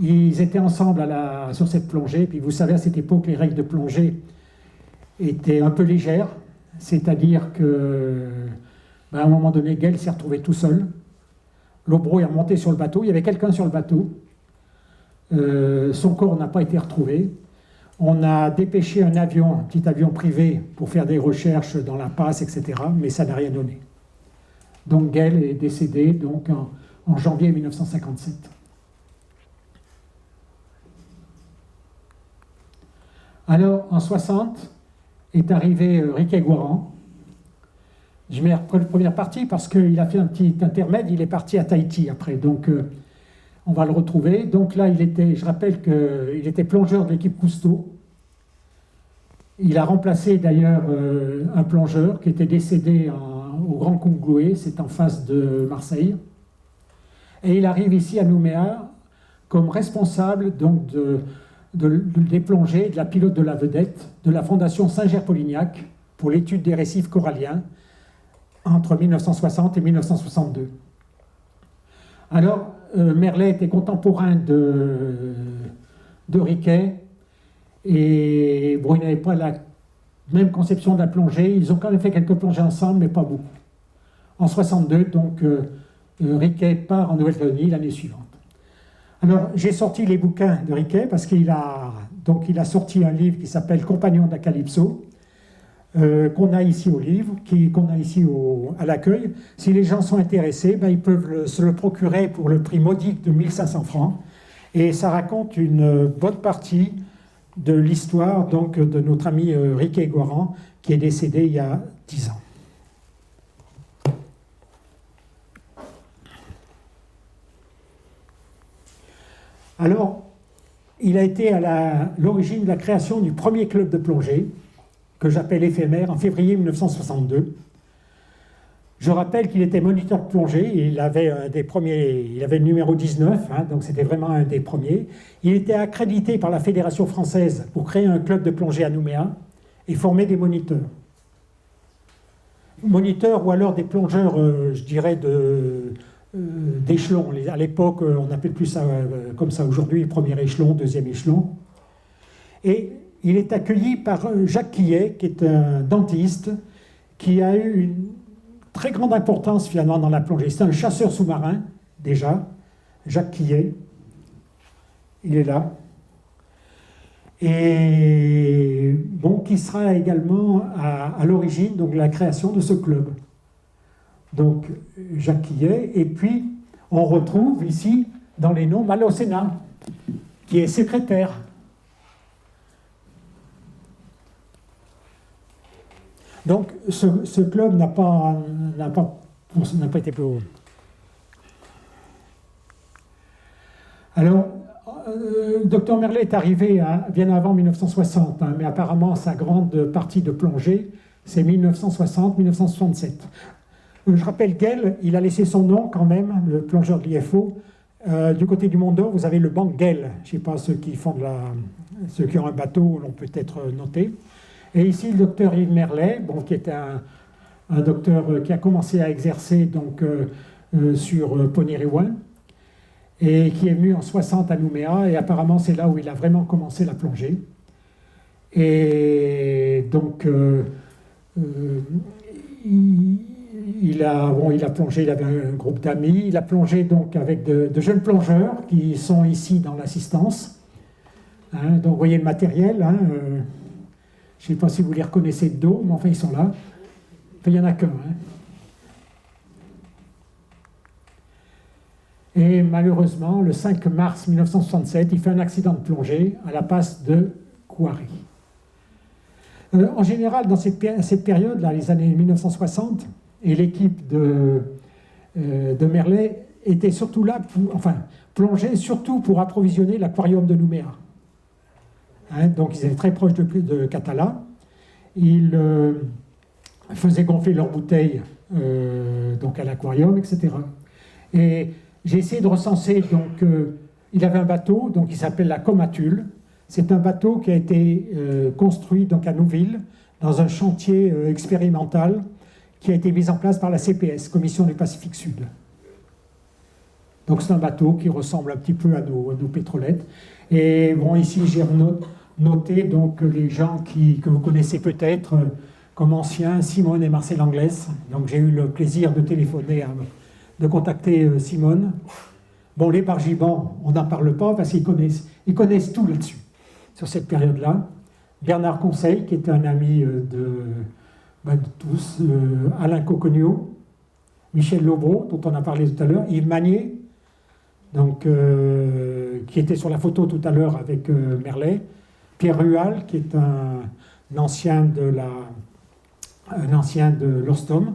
Ils étaient ensemble sur cette plongée. Puis vous savez, à cette époque, les règles de plongée étaient un peu légères. C'est-à-dire qu'à un moment donné, Guel s'est retrouvé tout seul. Lobreau est remonté sur le bateau. Il y avait quelqu'un sur le bateau. Son corps n'a pas été retrouvé. On a dépêché un petit avion privé pour faire des recherches dans la passe, etc. Mais ça n'a rien donné. Donc Guel est décédé donc, en janvier 1957. Alors, en 60, est arrivé Riquet Guaran, Je mets la première partie parce qu'il a fait un petit intermède, il est parti à Tahiti après, donc on va le retrouver. Donc là, je rappelle qu'il était plongeur de l'équipe Cousteau. Il a remplacé d'ailleurs un plongeur qui était décédé au Grand Congloué, c'est en face de Marseille. Et il arrive ici à Nouméa comme responsable donc, des plongées, de la pilote de la vedette, de la Fondation Saint-Ger-Polignac pour l'étude des récifs coralliens entre 1960 et 1962. Alors, Merlet était contemporain de Riquet, et bon, ils n'avaient pas la même conception de la plongée. Ils ont quand même fait quelques plongées ensemble, mais pas beaucoup. En 1962, donc, Riquet part en Nouvelle-Calédonie l'année suivante. Alors, j'ai sorti les bouquins de Riquet parce qu'il a sorti un livre qui s'appelle Compagnon de la Calypso, qu'on a ici au livre, qu'on a ici à l'accueil. Si les gens sont intéressés, ben, ils peuvent se le procurer pour le prix modique de 1500 francs. Et ça raconte une bonne partie de l'histoire donc, de notre ami Riquet Goran, qui est décédé il y a 10 ans. Alors, il a été à l'origine de la création du premier club de plongée, que j'appelle éphémère, en février 1962. Je rappelle qu'il était moniteur de plongée, il avait le numéro 19, hein, donc c'était vraiment un des premiers. Il était accrédité par la Fédération française pour créer un club de plongée à Nouméa et former des moniteurs. Moniteurs ou alors des plongeurs, je dirais, d'échelon. À l'époque, on n'appelle plus ça comme ça aujourd'hui, premier échelon, deuxième échelon. Et il est accueilli par Jacques Quillet, qui est un dentiste, qui a eu une très grande importance finalement dans la plongée. C'est un chasseur sous-marin, déjà, Jacques Quillet. Il est là. Et bon, qui sera également à l'origine de la création de ce club. Donc, Jacques Quillet. Et puis, on retrouve ici, dans les noms, Malocena, qui est secrétaire. Donc, ce club n'a pas été plus haut. Alors, Dr Merlet est arrivé bien avant 1960, hein, mais apparemment sa grande partie de plongée, c'est 1960-1967. Je rappelle Gell, il a laissé son nom quand même, le plongeur de l'IFO. Du côté du Mont d'Or, vous avez le banc Gell. Je ne sais pas ceux qui ont un bateau l'ont peut-être noté. Et ici, le docteur Yves Merlet, bon, qui est un docteur qui a commencé à exercer donc, sur Poniriouin et qui est venu en 60 à Nouméa, et apparemment c'est là où il a vraiment commencé la plongée. Et donc, il a plongé, il avait un groupe d'amis, il a plongé donc avec de jeunes plongeurs qui sont ici dans l'assistance. Hein, donc, vous voyez le matériel, hein, je ne sais pas si vous les reconnaissez de dos, mais enfin, ils sont là. Enfin, il n'y en a qu'un. Hein. Et malheureusement, le 5 mars 1967, il fait un accident de plongée à la passe de Kouari. En général, dans cette période-là, les années 1960, et l'équipe de Merlet était surtout là, plongeait surtout pour approvisionner l'aquarium de Nouméa. Hein, donc ils étaient très proches de Catala. Ils faisaient gonfler leurs bouteilles donc à l'aquarium, etc. Et j'ai essayé de recenser, donc il avait un bateau donc, qui s'appelle la Comatule. C'est un bateau qui a été construit donc, à Nouville, dans un chantier expérimental qui a été mis en place par la CPS, Commission du Pacifique Sud. Donc c'est un bateau qui ressemble un petit peu à nos pétrolettes. Et bon, ici j'ai noté donc les gens que vous connaissez peut-être comme anciens, Simone et Marcel Anglès. Donc j'ai eu le plaisir de téléphoner, de contacter Simone. Bon, les bargibans, on n'en parle pas parce qu'ils connaissent tout là-dessus, sur cette période-là. Bernard Conseil, qui est un ami de tous, Alain Coconio, Michel Lobreau, dont on a parlé tout à l'heure, Yves Magnier, donc, qui était sur la photo tout à l'heure avec Merlet, Pierre Rual, qui est un ancien de l'Ostom,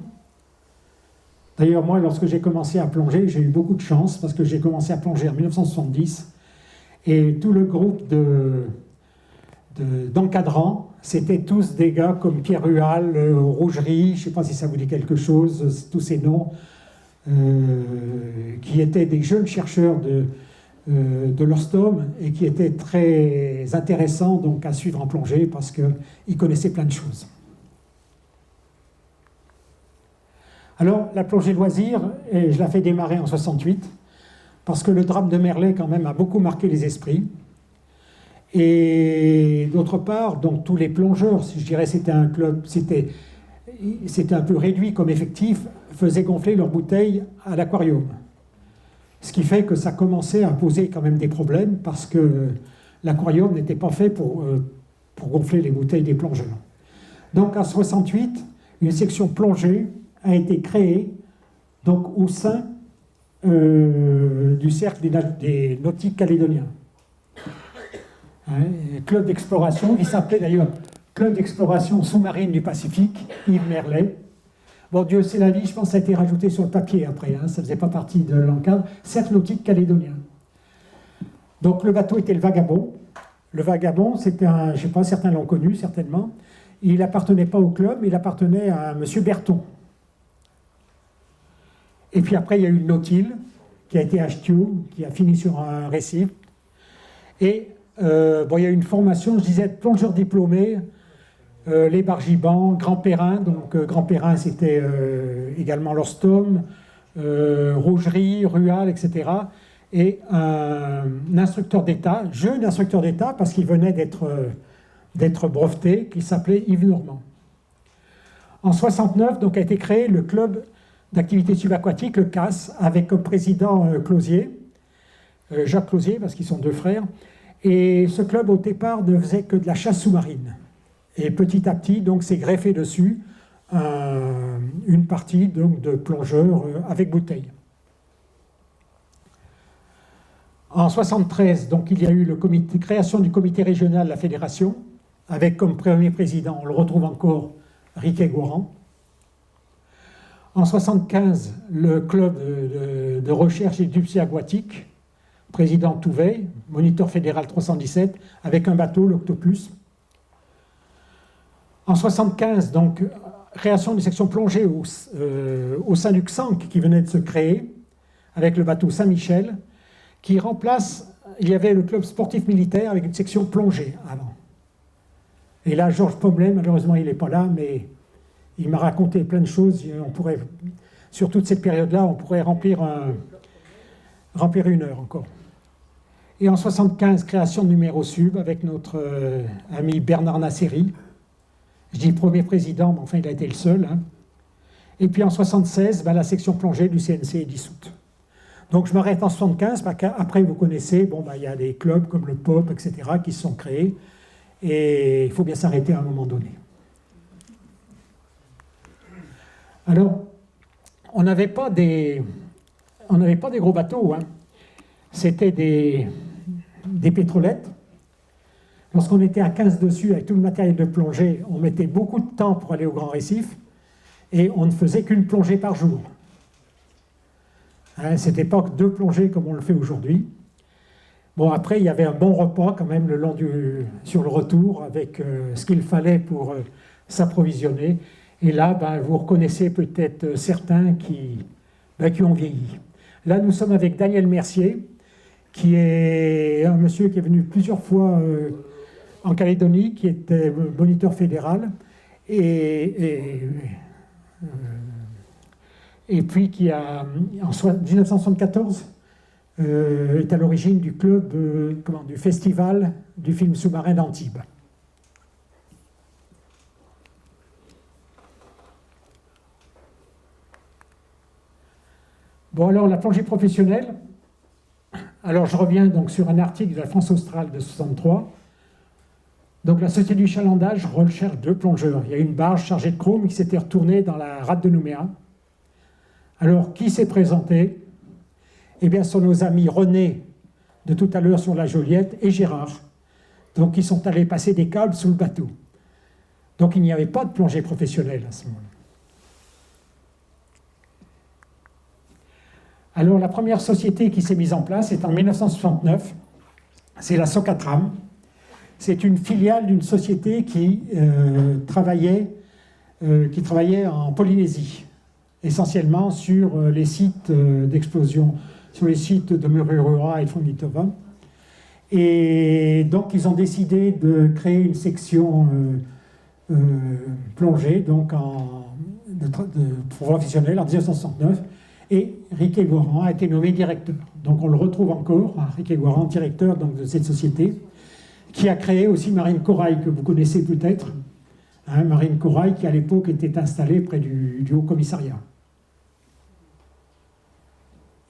D'ailleurs, moi, lorsque j'ai commencé à plonger, j'ai eu beaucoup de chance parce que j'ai commencé à plonger en 1970 et tout le groupe d'encadrants, c'était tous des gars comme Pierre Rual, Rougerie, je ne sais pas si ça vous dit quelque chose, tous ces noms, qui étaient des jeunes chercheurs de l'Ostrom et qui étaient très intéressants donc, à suivre en plongée parce qu'ils connaissaient plein de choses. Alors, la plongée loisir, et je la fais démarrer en 68, parce que le drame de Merlet, quand même, a beaucoup marqué les esprits. Et d'autre part, donc, tous les plongeurs, si je dirais c'était un club, c'était un peu réduit comme effectif, faisaient gonfler leurs bouteilles à l'aquarium. Ce qui fait que ça commençait à poser quand même des problèmes, parce que l'aquarium n'était pas fait pour gonfler les bouteilles des plongeurs. Donc, en 68, une section plongée a été créé donc, au sein du cercle des nautiques calédoniens. Club d'exploration, qui s'appelait d'ailleurs Club d'exploration sous-marine du Pacifique, Yves Merlet. Bon, Dieu sait la vie, je pense que ça a été rajouté sur le papier après, ça ne faisait pas partie de l'encadre, cercle nautique calédonien. Donc le bateau était le Vagabond. Le Vagabond, c'était un, je ne sais pas, certains l'ont connu certainement, il n'appartenait pas au club, il appartenait à M. Berton. Et puis après, il y a eu le Nautile, qui a été acheté, qui a fini sur un récif. Et bon, il y a eu une formation, je disais, plongeur diplômé, les Bargibans, Grand Perrin. Donc Grand Perrin, c'était également l'Ostrom, Rougerie, Rual, etc. Et un instructeur d'État, jeune instructeur d'État, parce qu'il venait d'être breveté, qui s'appelait Yves Normand. En 69, donc, a été créé le club d'activité subaquatique, le CAS, avec comme président Closier, Jacques Closier, parce qu'ils sont deux frères. Et ce club, au départ, ne faisait que de la chasse sous-marine. Et petit à petit, donc, s'est greffé dessus une partie donc, de plongeurs avec bouteille. En 73, donc, il y a eu la création du comité régional de la fédération, avec comme premier président, on le retrouve encore, Riquet Gourand. En 1975, le club de recherche et d'études aquatiques, président Touvet, moniteur fédéral 317, avec un bateau, l'Octopus. En 1975, donc, création d'une section plongée au sein du XANC qui venait de se créer, avec le bateau Saint-Michel, qui remplace, il y avait le club sportif militaire avec une section plongée avant. Et là, Georges Pommelet, malheureusement, il n'est pas là, mais il m'a raconté plein de choses. On pourrait, sur toute cette période-là, on pourrait remplir une heure encore. Et en 1975, création de numéro sub avec notre ami Bernard Nasseri. Je dis premier président, mais enfin, il a été le seul. Et puis en 1976, la section plongée du CNC est dissoute. Donc je m'arrête en 1975, parce qu'après, vous connaissez, il y a des clubs comme le POP, etc., qui se sont créés. Et il faut bien s'arrêter à un moment donné. Alors, on n'avait pas des gros bateaux, C'était des pétrolettes. Lorsqu'on était à 15 dessus, avec tout le matériel de plongée, on mettait beaucoup de temps pour aller au Grand Récif, et on ne faisait qu'une plongée par jour. C'était pas que 2 plongées comme on le fait aujourd'hui. Bon, après, il y avait un bon repas quand même sur le retour, avec ce qu'il fallait pour s'approvisionner. Et là, vous reconnaissez peut-être certains qui ont vieilli. Là, nous sommes avec Daniel Mercier, qui est un monsieur qui est venu plusieurs fois en Calédonie, qui était moniteur fédéral, et puis qui a, en 1974, est à l'origine du club, du festival du film sous-marin d'Antibes. Bon, alors, la plongée professionnelle. Alors, je reviens donc sur un article de la France australe de 1963. Donc, la Société du chalandage recherche 2 plongeurs. Il y a une barge chargée de chrome qui s'était retournée dans la rade de Nouméa. Alors, qui s'est présenté? Eh bien, ce sont nos amis René, de tout à l'heure sur la Joliette, et Gérard. Donc, ils sont allés passer des câbles sous le bateau. Donc, il n'y avait pas de plongée professionnelle à ce moment-là. Alors, la première société qui s'est mise en place est en 1969. C'est la Socatram. C'est une filiale d'une société qui travaillait en Polynésie, essentiellement sur les sites d'explosion, sur les sites de Mururoa et de Fonditova. Et donc, ils ont décidé de créer une section plongée, donc de professionnel en 1969. Et Riquet Goran a été nommé directeur. Donc, on le retrouve encore, Riquet Goran, directeur donc, de cette société, qui a créé aussi Marine Corail, que vous connaissez peut-être. Marine Corail, qui à l'époque était installée près du Haut-Commissariat.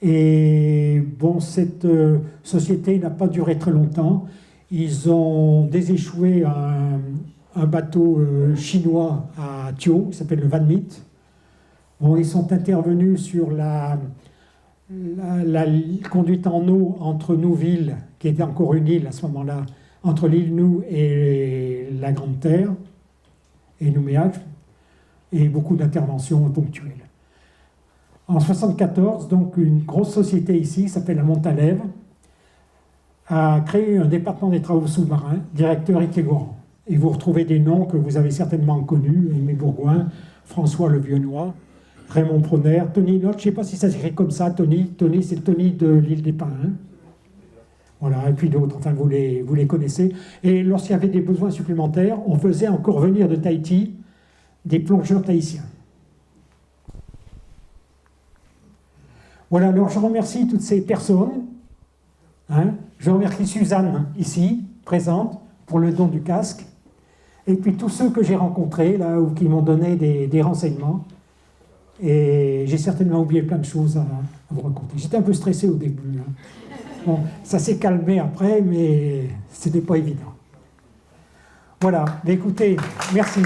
Et bon, cette société n'a pas duré très longtemps. Ils ont déséchoué un bateau chinois à Thio, qui s'appelle le Van Myt. Bon, ils sont intervenus sur la conduite en eau entre Nouville, qui était encore une île à ce moment-là, entre l'île Nou et la Grande Terre, et Nouméa, et beaucoup d'interventions ponctuelles. En 1974, donc, une grosse société ici, qui s'appelle la Montalève, a créé un département des travaux sous-marins, directeur Riquet Goran. Et vous retrouvez des noms que vous avez certainement connus, Aimé Bourgoin, François Le Viennois, Raymond Proner, Tony Note, je ne sais pas si ça s'écrit comme ça, Tony, c'est Tony de l'île des Pins. Voilà, et puis d'autres, enfin vous les connaissez. Et lorsqu'il y avait des besoins supplémentaires, on faisait encore venir de Tahiti des plongeurs tahitiens. Voilà, alors je remercie toutes ces personnes. Je remercie Suzanne, ici, présente, pour le don du casque. Et puis tous ceux que j'ai rencontrés, là, ou qui m'ont donné des renseignements. Et j'ai certainement oublié plein de choses à vous raconter. J'étais un peu stressé au début. Bon, ça s'est calmé après, mais ce n'était pas évident. Voilà, mais écoutez, merci.